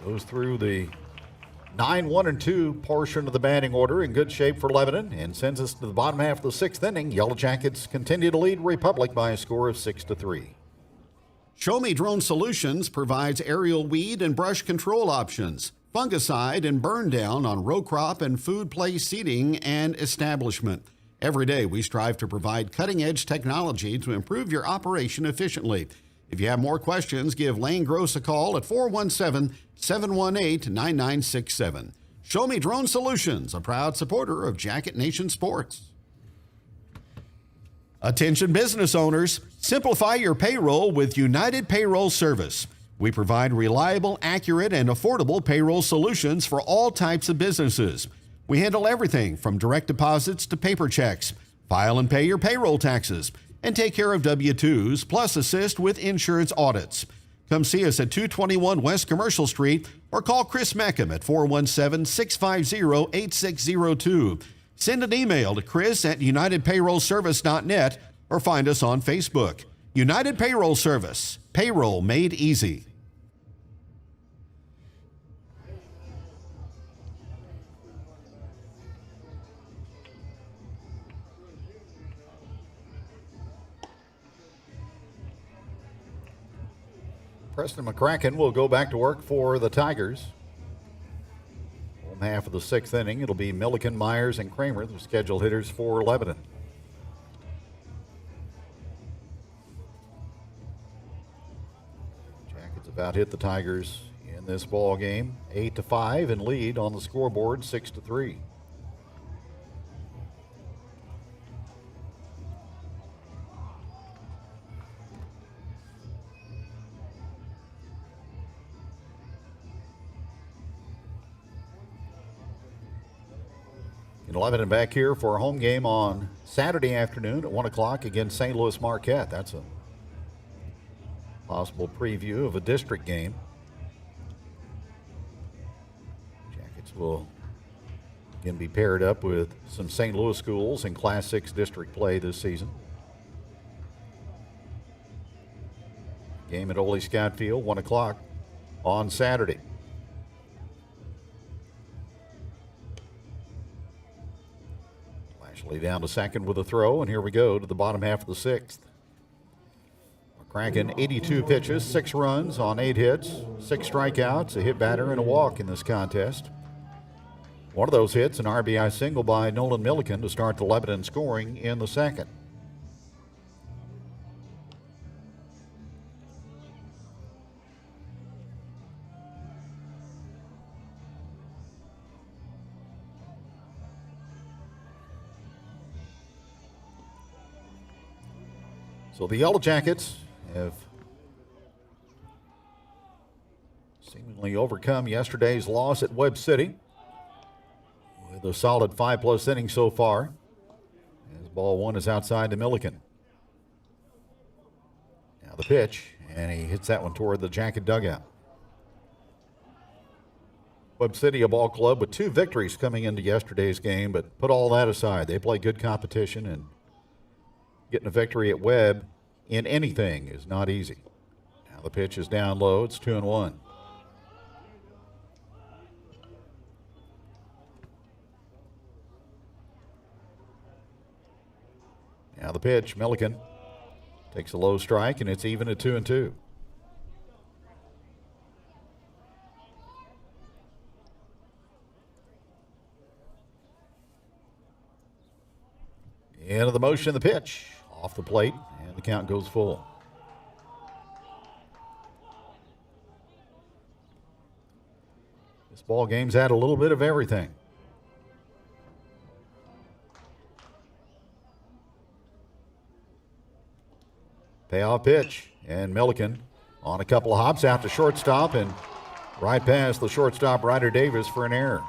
goes through the 9-1-2 portion of the batting order in good shape for Lebanon and sends us to the bottom half of the 6th inning. Yellowjackets continue to lead Republic by a score of 6-3. Show Me Drone Solutions provides aerial weed and brush control options, fungicide and burn down on row crop and food place seeding and establishment. Every day we strive to provide cutting-edge technology to improve your operation efficiently. If you have more questions, give Lane Gross a call at 417-718-9967. Show Me Drone Solutions, a proud supporter of Jacket Nation Sports. Attention business owners, simplify your payroll with United Payroll Service. We provide reliable, accurate, and affordable payroll solutions for all types of businesses. We handle everything from direct deposits to paper checks, file and pay your payroll taxes, and take care of W-2s, plus assist with insurance audits. Come see us at 221 West Commercial Street or call Chris Meckham at 417-650-8602. Send an email to chris@unitedpayrollservice.net or find us on Facebook. United Payroll Service. Payroll made easy. Preston McCracken will go back to work for the Tigers. Home half of the sixth inning, it'll be Milliken, Myers, and Kramer, the scheduled hitters for Lebanon. Jackets about hit the Tigers in this ball game, 8-5, and lead on the scoreboard, 6-3. Lebanon back here for a home game on Saturday afternoon at 1 o'clock against St. Louis Marquette. That's a possible preview of a district game. Jackets will again be paired up with some St. Louis schools in Class 6 district play this season. Game at Ole Scott Field, 1 o'clock on Saturday. Down to second with a throw, and here we go to the bottom half of the sixth. McCracken, 82 pitches, 6 runs on 8 hits, 6 strikeouts, a hit batter, and a walk in this contest. One of those hits, an RBI single by Nolan Milliken to start the Lebanon scoring in the second. So the Yellowjackets have seemingly overcome yesterday's loss at Webb City with a solid 5+ innings so far. As ball one is outside to Milliken. Now the pitch, and he hits that one toward the Jacket dugout. Webb City, a ball club with 2 victories coming into yesterday's game, but put all that aside. They play good competition, and getting a victory at Webb in anything is not easy. Now the pitch is down low. It's 2-1. Now the pitch, Milliken takes a low strike, and it's even at 2-2. Into the motion, the pitch off the plate, and the count goes full. This ball game's had a little bit of everything. Payoff pitch, and Milliken on a couple of hops out to shortstop, and right past the shortstop, Ryder Davis, for an error.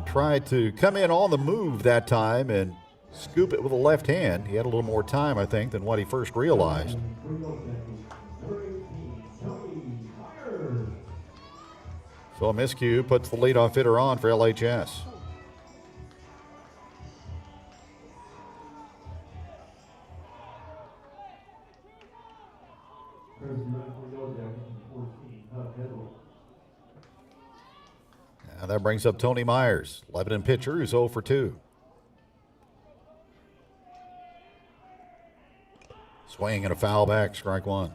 Tried to come in on the move that time and scoop it with a left hand. He had a little more time, I think, than what he first realized. So a miscue puts the leadoff hitter on for LHS. Now that brings up Tony Myers, Lebanon pitcher, who's 0 for 2. Swing and a foul back, strike one.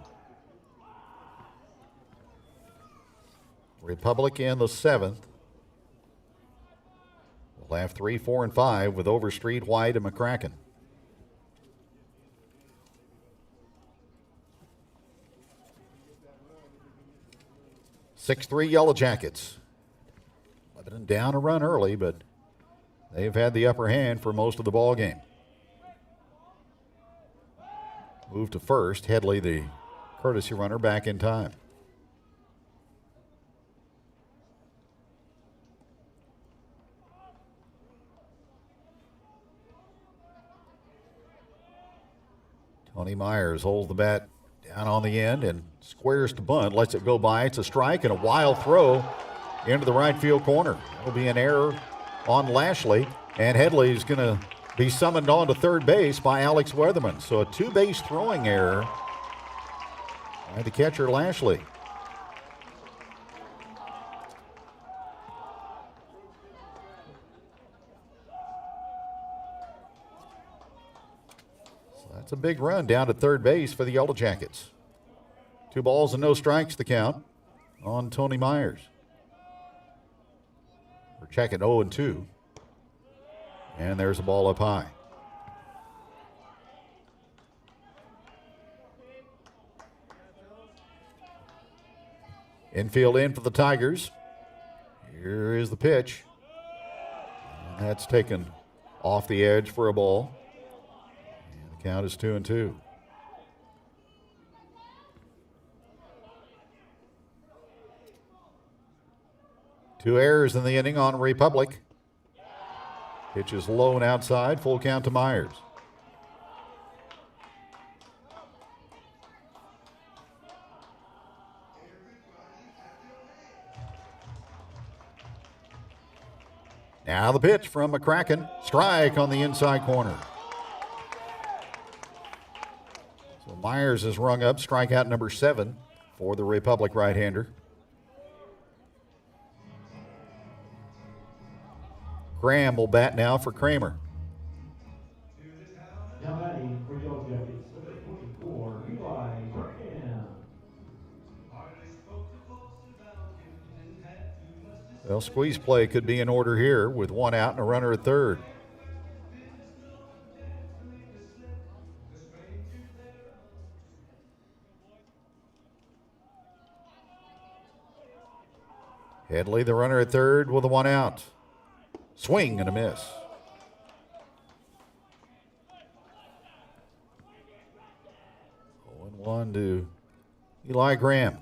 Republic in the 7th. We'll have 3, 4, and 5 with Overstreet, White, and McCracken. (6-3) Yellowjackets. Lebanon down a run early, but they've had the upper hand for most of the ball game. Move to first. Headley, the courtesy runner, back in time. Tony Myers holds the bat down on the end and squares to bunt, lets it go by. It's a strike and a wild throw into the right field corner. That'll be an error on Lashley, and Headley is going to be summoned on to third base by Alex Weatherman. So a two-base throwing error by the catcher Lashley. That's a big run down to third base for the Yellowjackets. 2 balls and no strikes the count on Tony Myers. We're checking 0-2. And there's a ball up high. Infield in for the Tigers. Here is the pitch. And that's taken off the edge for a ball. Count is 2-2. Two errors in the inning on Republic. Pitch is low and outside. Full count to Myers. Now the pitch from McCracken. Strike on the inside corner. Myers has rung up strikeout number 7 for the Republic right-hander. Graham will bat now for Kramer. Now batting for Yellowjackets, number 24, Well, squeeze play could be in order here with 1 out and a runner at third. Headley, the runner at third, with a 1 out. Swing and a miss. 0-1 to Eli Graham.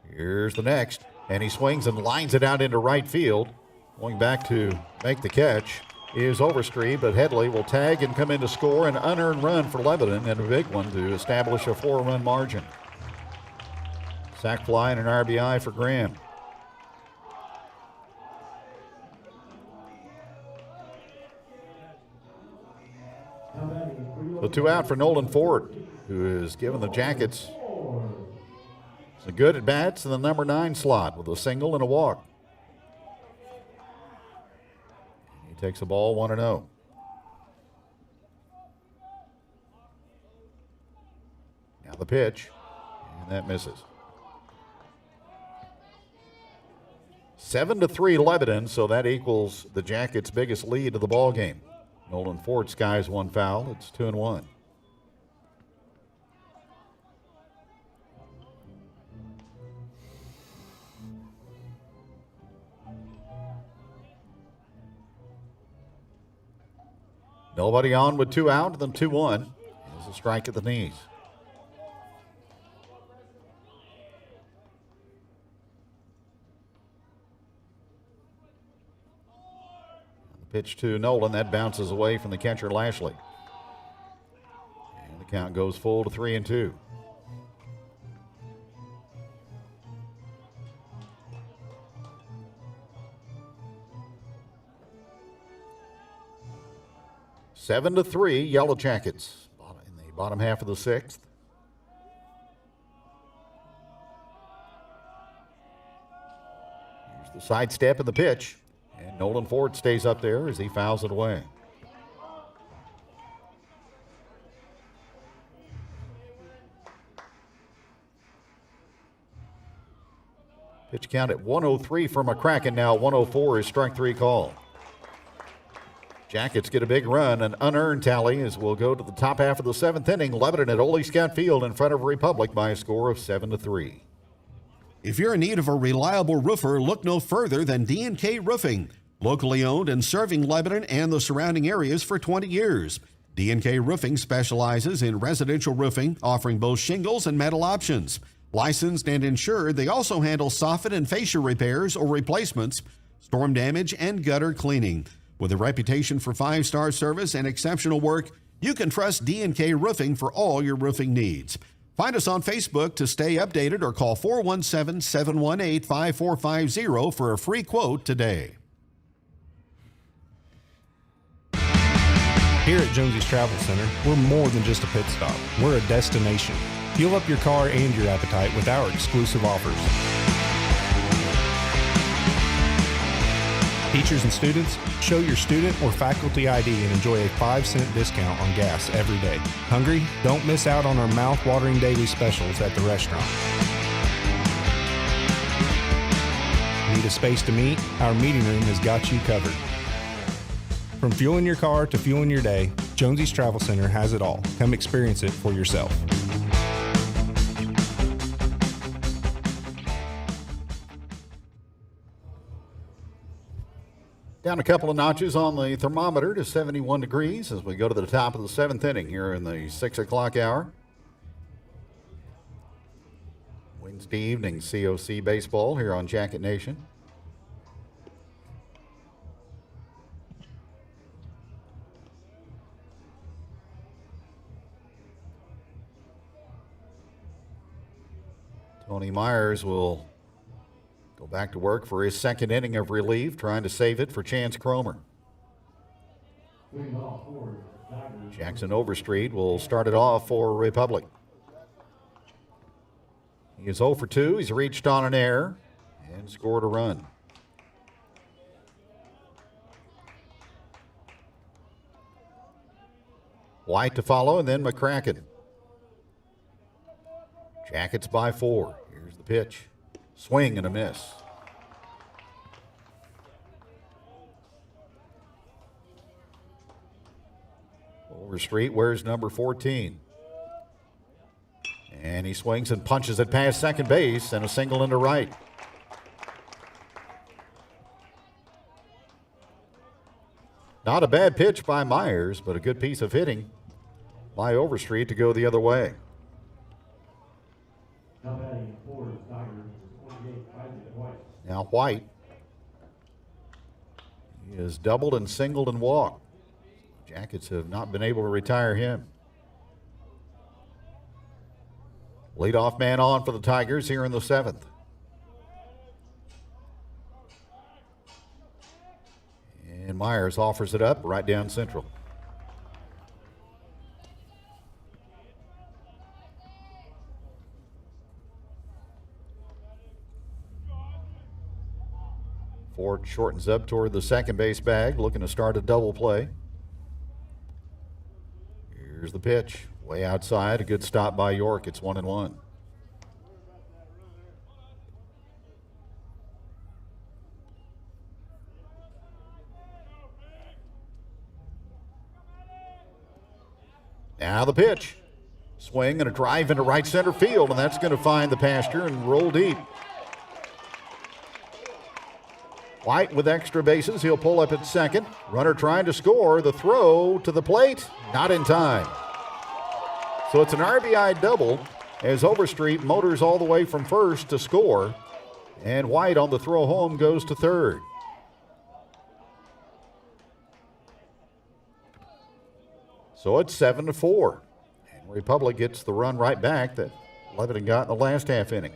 Here's the next, and he swings and lines it out into right field. Going back to make the catch is Overstreet, but Headley will tag and come in to score an unearned run for Lebanon, and a big one to establish a 4-run margin. Sac fly and an RBI for Graham. So 2 out for Nolan Ford, who has given the Jackets some good at-bats in the number 9 slot with a single and a walk. He takes the ball 1-0. Now the pitch, and that misses. 7-3 Lebanon, so that equals the Jackets' biggest lead of the ball game. Nolan Ford skies 1 foul. It's 2-1. Nobody on with 2 out, then 2-1. There's a strike at the knees. Pitch to Nolan, that bounces away from the catcher Lashley. And the count goes full to 3-2. Seven to 3, Yellowjackets in the bottom half of the 6th. Here's the sidestep and the pitch. And Nolan Ford stays up there as he fouls it away. Pitch count at 103 for McCracken. Now 104 is strike 3 call. Jackets get a big run, an unearned tally as we'll go to the top half of the 7th inning. Lebanon at Ole Scott Field in front of Republic by a score of 7-3. If you're in need of a reliable roofer, look no further than D&K Roofing. Locally owned and serving Lebanon and the surrounding areas for 20 years. D&K Roofing specializes in residential roofing, offering both shingles and metal options. Licensed and insured, they also handle soffit and fascia repairs or replacements, storm damage, and gutter cleaning. With a reputation for 5-star service and exceptional work, you can trust D&K Roofing for all your roofing needs. Find us on Facebook to stay updated or call 417-718-5450 for a free quote today. Here at Jonesy's Travel Center, we're more than just a pit stop. We're a destination. Fuel up your car and your appetite with our exclusive offers. Teachers and students, show your student or faculty ID and enjoy a 5-cent discount on gas every day. Hungry? Don't miss out on our mouth-watering daily specials at the restaurant. Need a space to meet? Our meeting room has got you covered. From fueling your car to fueling your day, Jonesy's Travel Center has it all. Come experience it for yourself. Down a couple of notches on the thermometer to 71 degrees as we go to the top of the 7th inning here in the 6 o'clock hour. Wednesday evening COC baseball here on Jacket Nation. Tony Myers will go back to work for his 2nd inning of relief, trying to save it for Chance Cromer. Jackson Overstreet will start it off for Republic. He is 0 for 2. He's reached on an error and scored a run. White to follow, and then McCracken. Jackets by 4. Here's the pitch. Swing and a miss. Overstreet wears number 14. And he swings and punches it past second base and a single into right. Not a bad pitch by Myers, but a good piece of hitting by Overstreet to go the other way. Now White. He has doubled and singled and walked. Jackets have not been able to retire him. Leadoff man on for the Tigers here in the 7th. And Myers offers it up right down central. Ford shortens up toward the second base bag, looking to start a double play. Here's the pitch, way outside. A good stop by York. It's 1-1. Now the pitch. Swing and a drive into right center field, and that's going to find the pasture and roll deep. White with extra bases. He'll pull up at second. Runner trying to score. The throw to the plate, not in time. So it's an RBI double as Overstreet motors all the way from first to score. And White on the throw home goes to third. So it's 7-4. And Republic gets the run right back that Lebanon got in the last half inning.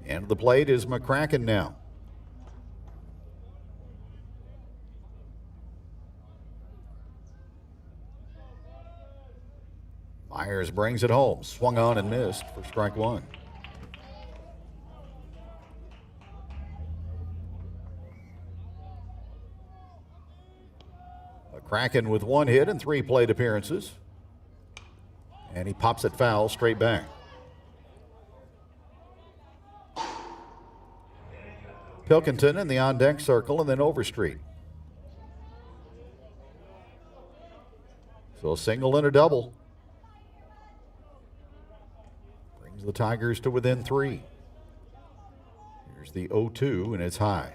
And the plate is McCracken now. Myers brings it home. Swung on and missed for strike one. McCracken with 1 hit and 3 plate appearances. And he pops it foul straight back. Pilkington in the on-deck circle, and then Overstreet. So a single and a double. Brings the Tigers to within 3. Here's the 0-2, and it's high.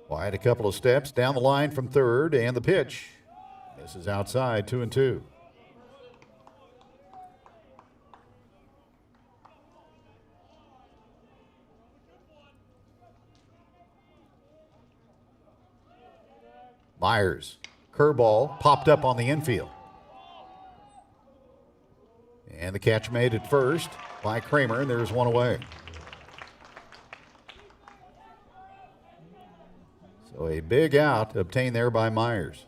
Wide a couple of steps down the line from third, and the pitch. This is outside, 2-2. Myers, curveball, popped up on the infield. And the catch made at first by Kramer, and there's one away. So a big out obtained there by Myers.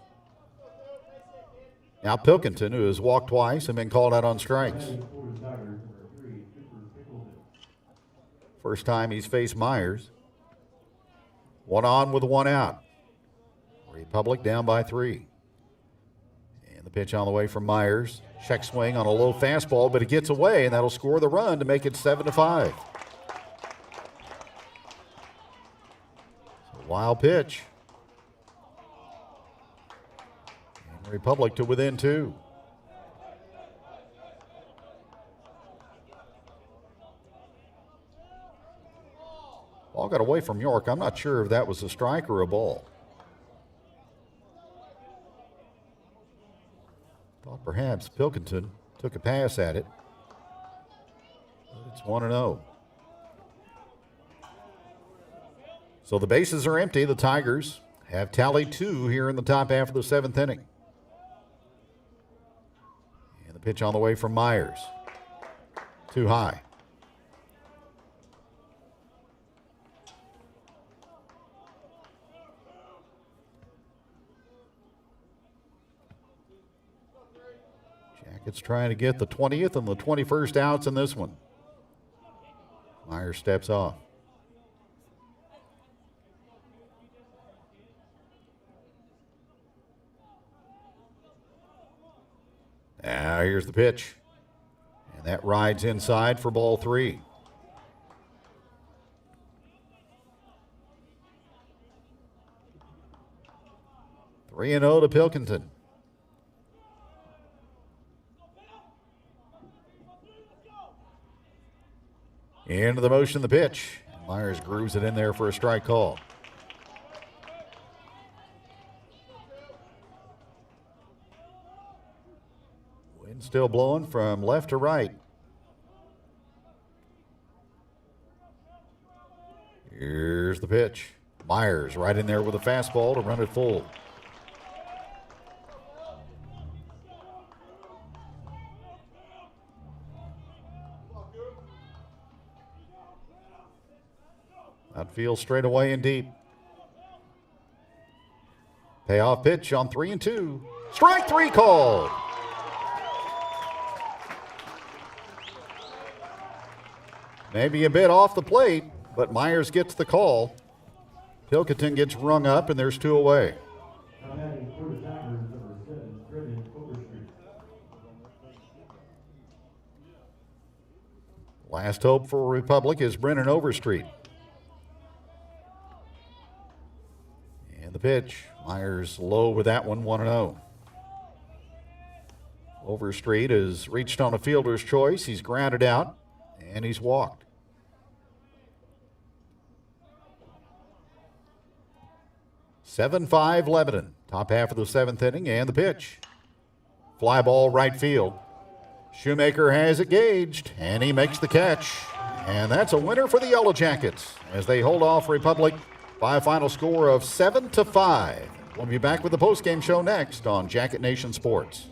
Now Pilkington, who has walked twice and been called out on strikes. First time he's faced Myers. 1 on with 1 out. Republic down by 3. And the pitch on the way from Myers. Check swing on a low fastball, but it gets away, and that'll score the run to make it 7-5. Wild pitch. And Republic to within 2. Ball got away from York. I'm not sure if that was a strike or a ball. Thought perhaps Pilkington took a pass at it. But it's 1-0. So the bases are empty. The Tigers have tallied 2 here in the top half of the 7th inning. And the pitch on the way from Myers. Too high. Jackets trying to get the 20th and the 21st outs in this one. Myers steps off. Now here's the pitch. And that rides inside for ball 3. Three 3-0 to Pilkington. Into the motion, the pitch. Myers grooves it in there for a strike call. Wind still blowing from left to right. Here's the pitch. Myers right in there with a fastball to run it full. Outfield straight away and deep. Payoff pitch on 3-2. Strike 3 called. Maybe a bit off the plate, but Myers gets the call. Pilkington gets rung up, and there's 2 away. Last hope for Republic is Brennan Overstreet. And the pitch. Myers low with that one, 1-0. Overstreet has reached on a fielder's choice. He's grounded out, and he's walked. (7-5) Lebanon. Top half of the 7th inning, and the pitch. Fly ball right field. Shoemaker has it gauged, and he makes the catch. And that's a winner for the Yellowjackets as they hold off Republic by a final score of 7-5. We'll be back with the postgame show next on Jacket Nation Sports.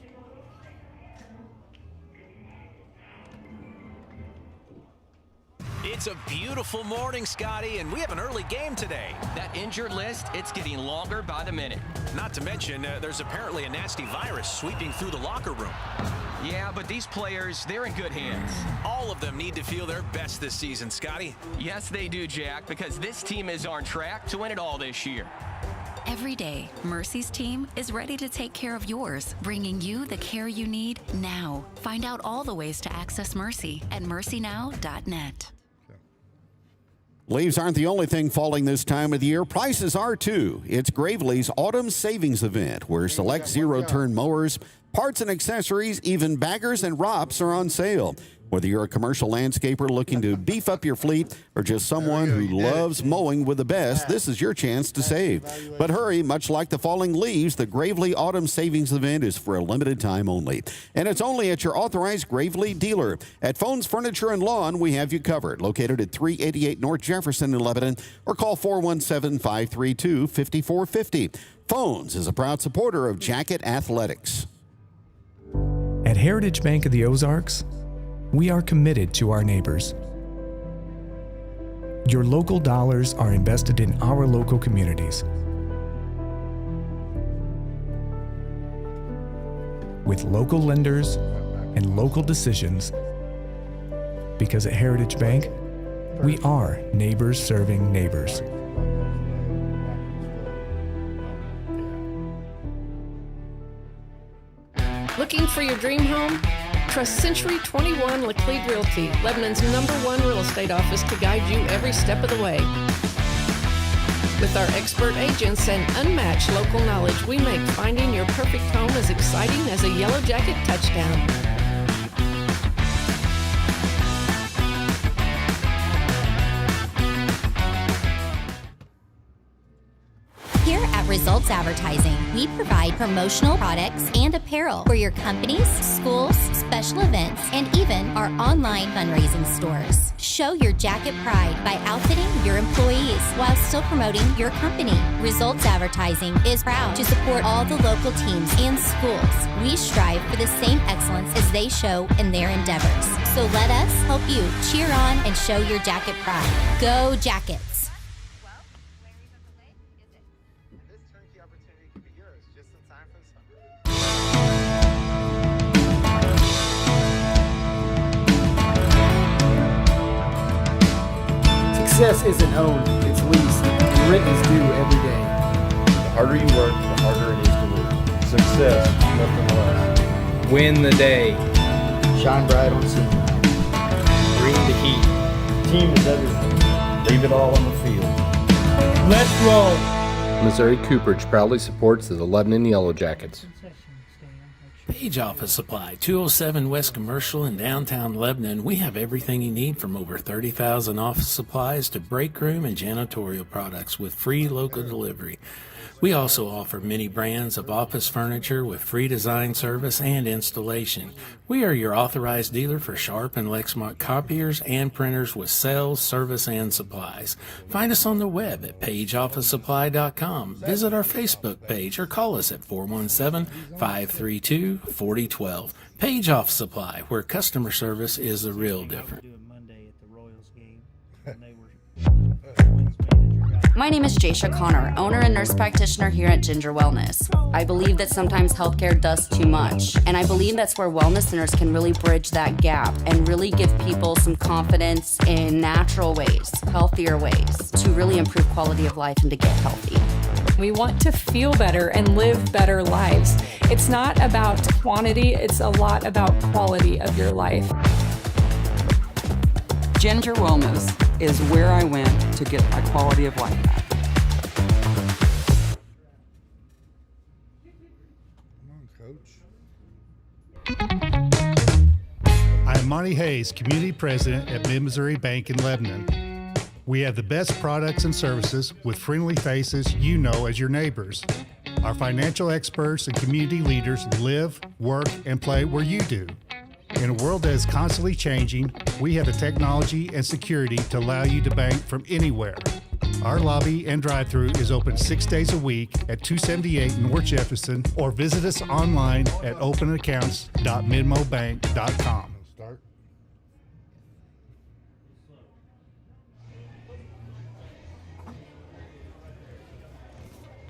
It's a beautiful morning, Scotty, and we have an early game today. That injured list, it's getting longer by the minute. Not to mention, there's apparently a nasty virus sweeping through the locker room. Yeah, but these players, they're in good hands. All of them need to feel their best this season, Scotty. Yes, they do, Jack, because this team is on track to win it all this year. Every day, Mercy's team is ready to take care of yours, bringing you the care you need now. Find out all the ways to access Mercy at mercynow.net. Leaves aren't the only thing falling this time of the year. Prices are too. It's Gravely's Autumn Savings Event, where select zero-turn mowers, parts and accessories, even baggers and rops are on sale. Whether you're a commercial landscaper looking to beef up your fleet or just someone who loves mowing with the best, this is your chance to save. But hurry, much like the falling leaves, the Gravely Autumn Savings Event is for a limited time only. And it's only at your authorized Gravely dealer. At Phones Furniture and Lawn, we have you covered. Located at 388 North Jefferson in Lebanon, or call 417-532-5450. Phones is a proud supporter of Jacket Athletics. At Heritage Bank of the Ozarks, we are committed to our neighbors. Your local dollars are invested in our local communities. With local lenders and local decisions, because at Heritage Bank, we are neighbors serving neighbors. Looking for your dream home? Trust Century 21 Laclede Realty, Lebanon's #1 real estate office, to guide you every step of the way. With our expert agents and unmatched local knowledge, we make finding your perfect home as exciting as a Yellowjacket touchdown. Here at Results Advertising, we provide promotional products and apparel for your companies, schools, special events, and even our online fundraising stores. Show your jacket pride by outfitting your employees while still promoting your company. Results Advertising is proud to support all the local teams and schools. We strive for the same excellence as they show in their endeavors. So let us help you cheer on and show your jacket pride. Go Jackets! Success isn't owned, it's leased, and rent is due every day. The harder you work, the harder it is to lose. Success, nothing less. Win the day. Shine bright on scene. Bring the heat. Team is everything. Leave it all on the field. Let's roll! Missouri Cooperage proudly supports the Lebanon Yellowjackets. Page Office Supply, 207 West Commercial in downtown Lebanon. We have everything you need, from over 30,000 office supplies to break room and janitorial products with free local delivery. We also offer many brands of office furniture with free design service and installation. We are your authorized dealer for Sharp and Lexmark copiers and printers with sales, service, and supplies. Find us on the web at pageofficesupply.com. Visit our Facebook page or call us at 417-532-4012. Page Office Supply, where customer service is the real difference. My name is Jaysha Connor, owner and nurse practitioner here at Ginger Wellness. I believe that sometimes healthcare does too much, and I believe that's where wellness centers can really bridge that gap and really give people some confidence in natural ways, healthier ways, to really improve quality of life and to get healthy. We want to feel better and live better lives. It's not about quantity, it's a lot about quality of your life. Ginger Wellness is where I went to get my quality of life back. I am Monty Hayes, Community President at Mid-Missouri Bank in Lebanon. We have the best products and services with friendly faces you know as your neighbors. Our financial experts and community leaders live, work, and play where you do. In a world that is constantly changing, we have the technology and security to allow you to bank from anywhere. Our lobby and drive-thru is open 6 days a week at 278 North Jefferson, or visit us online at openaccounts.midmobank.com.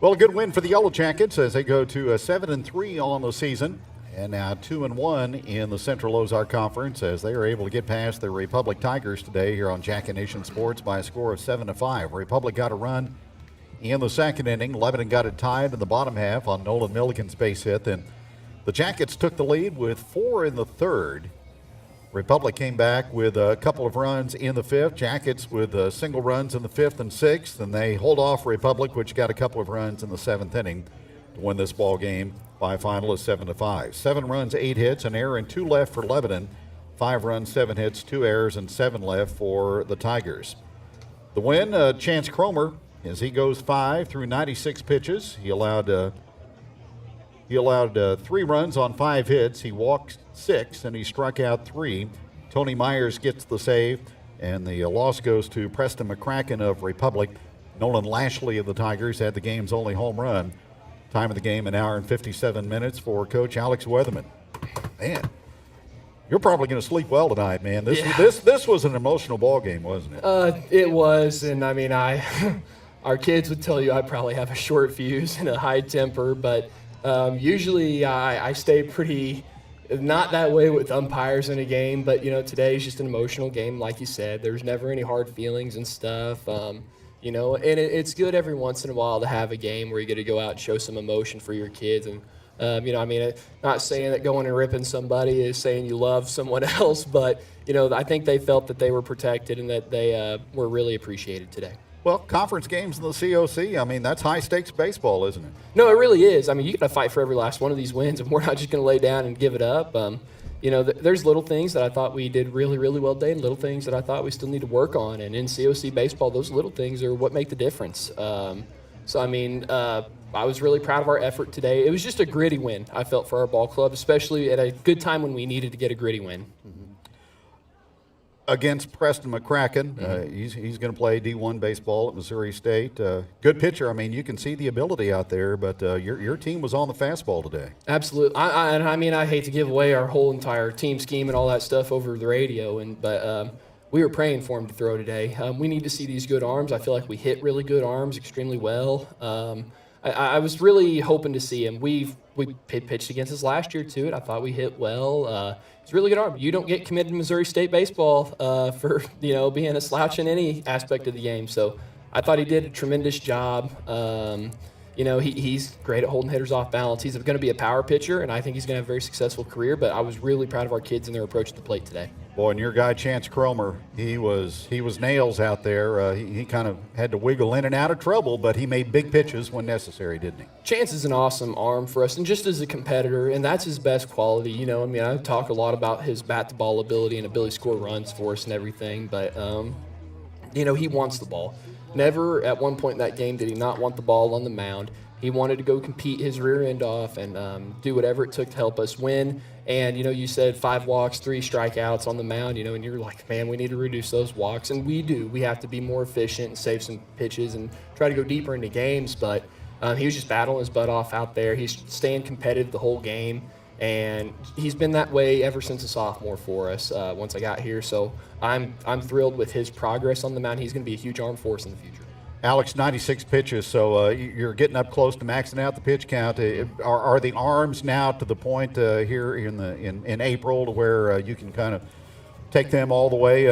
Well, a good win for the Yellowjackets as they go to 7-3 on the season. And now 2-1 in the Central Ozark Conference as they are able to get past the Republic Tigers today here on Jacket Nation Sports by a score of 7-5. Republic got a run in the second inning. Lebanon got it tied in the bottom half on Nolan Milligan's base hit. Then the Jackets took the lead with 4 in the third. Republic came back with a couple of runs in the fifth. Jackets with single runs in the fifth and sixth, and they hold off Republic, which got a couple of runs in the seventh inning to win this ball game by a final of 7-5. 7 runs, 8 hits, an error, and 2 left for Lebanon. 5 runs, 7 hits, 2 errors, and 7 left for the Tigers. The win, Chance Cromer, as he goes 5 through 96 pitches. He allowed 3 runs on 5 hits. He walked 6, and he struck out 3. Tony Myers gets the save, and the loss goes to Preston McCracken of Republic. Nolan Lashley of the Tigers had the game's only home run. Time of the game, 1 hour and 57 minutes for Coach Alex Weatherman. Man, you're probably going to sleep well tonight, man. This was an emotional ball game, wasn't it? It was, and I mean, our kids would tell you I probably have a short fuse and a high temper, but usually I stay pretty not that way with umpires in a game. But today's just an emotional game, like you said. There's never any hard feelings and stuff. And it's good every once in a while to have a game where you get to go out and show some emotion for your kids. And not saying that going and ripping somebody is saying you love someone else, but I think they felt that they were protected and that they were really appreciated today. Well, conference games in the COC, I mean, that's high-stakes baseball, isn't it? No, it really is. I mean, you got to fight for every last one of these wins, and we're not just going to lay down and give it up. There's little things that I thought we did really, really well today and little things that I thought we still need to work on. And in COC baseball, those little things are what make the difference. I was really proud of our effort today. It was just a gritty win, I felt, for our ball club, especially at a good time when we needed to get a gritty win. Against Preston McCracken. He's going to play D1 baseball at Missouri State. Good pitcher. I mean, you can see the ability out there, but your team was on the fastball today. Absolutely. I hate to give away our whole entire team scheme and all that stuff over the radio, but we were praying for him to throw today. We need to see these good arms. I feel like we hit really good arms extremely well. I was really hoping to see him. We pitched against us last year, too, and I thought we hit well. It's a really good arm. You don't get committed to Missouri State baseball for being a slouch in any aspect of the game. So I thought he did a tremendous job. He's great at holding hitters off balance. He's going to be a power pitcher, and I think he's going to have a very successful career. But I was really proud of our kids and their approach to the plate today. Boy, and your guy Chance Cromer, he was nails out there. He kind of had to wiggle in and out of trouble, but he made big pitches when necessary, didn't he? Chance is an awesome arm for us, and just as a competitor, and that's his best quality. I talk a lot about his bat-to-ball ability and ability to score runs for us and everything, but he wants the ball. Never at one point in that game did he not want the ball on the mound. He wanted to go compete his rear end off and do whatever it took to help us win. And, you said 5 walks, 3 strikeouts on the mound, and you're like, man, we need to reduce those walks. And we do. We have to be more efficient and save some pitches and try to go deeper into games. But he was just battling his butt off out there. He's staying competitive the whole game. And he's been that way ever since a sophomore for us once I got here. So I'm thrilled with his progress on the mound. He's going to be a huge arm for us in the future. Alex, 96 pitches, so you're getting up close to maxing out the pitch count. Are the arms now to the point here in April to where you can kind of take them all the way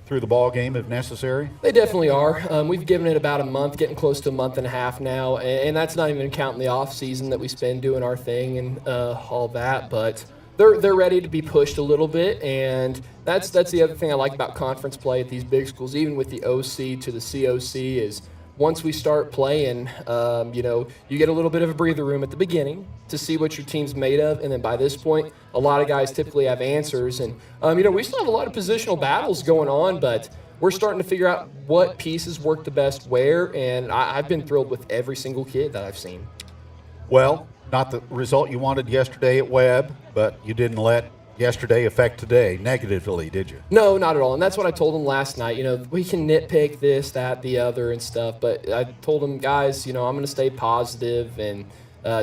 through the ball game if necessary? They definitely are. We've given it about a month, getting close to a month and a half now, and that's not even counting the off season that we spend doing our thing and all that. But they're ready to be pushed a little bit, and that's the other thing I like about conference play at these big schools, even with the OC to the COC, is once we start playing, you get a little bit of a breather room at the beginning to see what your team's made of, and then by this point, a lot of guys typically have answers, and we still have a lot of positional battles going on, but we're starting to figure out what pieces work the best where, and I've been thrilled with every single kid that I've seen. Well, not the result you wanted yesterday at Webb, but you didn't let yesterday affect today negatively, did you? No, not at all. And that's what I told them last night. We can nitpick this, that, the other and stuff, but I told them, guys, I'm going to stay positive, and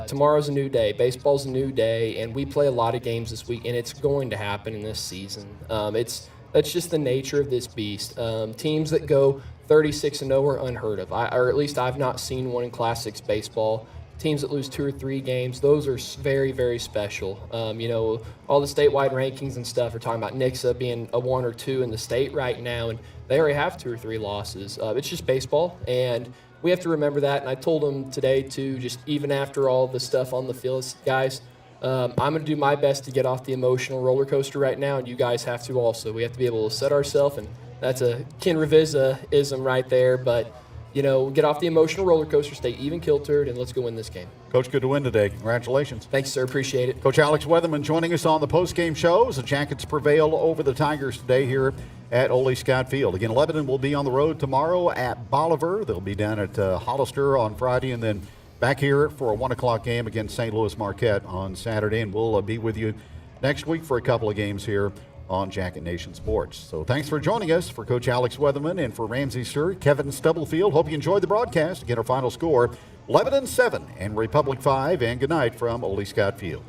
tomorrow's a new day. Baseball's a new day, and we play a lot of games this week, and it's going to happen in this season. That's just the nature of this beast. Teams that go 36-0 are unheard of, or at least I've not seen one in Class 6 baseball. Teams that lose 2 or 3 games, those are very, very special. All the statewide rankings and stuff are talking about Nixa being a 1 or 2 in the state right now, and they already have 2 or 3 losses. It's just baseball, and we have to remember that. And I told them today, too, just even after all the stuff on the field, guys, I'm going to do my best to get off the emotional roller coaster right now, and you guys have to also. We have to be able to set ourselves, and that's a Ken Revisa-ism right there, but, get off the emotional roller coaster, stay even-kiltered, and let's go win this game. Coach, good to win today. Congratulations. Thanks, sir. Appreciate it. Coach Alex Weatherman joining us on the postgame show as the Jackets prevail over the Tigers today here at Ole Scott Field. Again, Lebanon will be on the road tomorrow at Bolivar. They'll be down at Hollister on Friday, and then back here for a 1 o'clock game against St. Louis Marquette on Saturday. And we'll be with you next week for a couple of games here on Jacket Nation Sports. So thanks for joining us. For Coach Alex Weatherman and for Ramsey Stewart, Kevin Stubblefield, hope you enjoyed the broadcast. Again, our final score, Lebanon 7 and Republic 5. And good night from Ole Scott Field.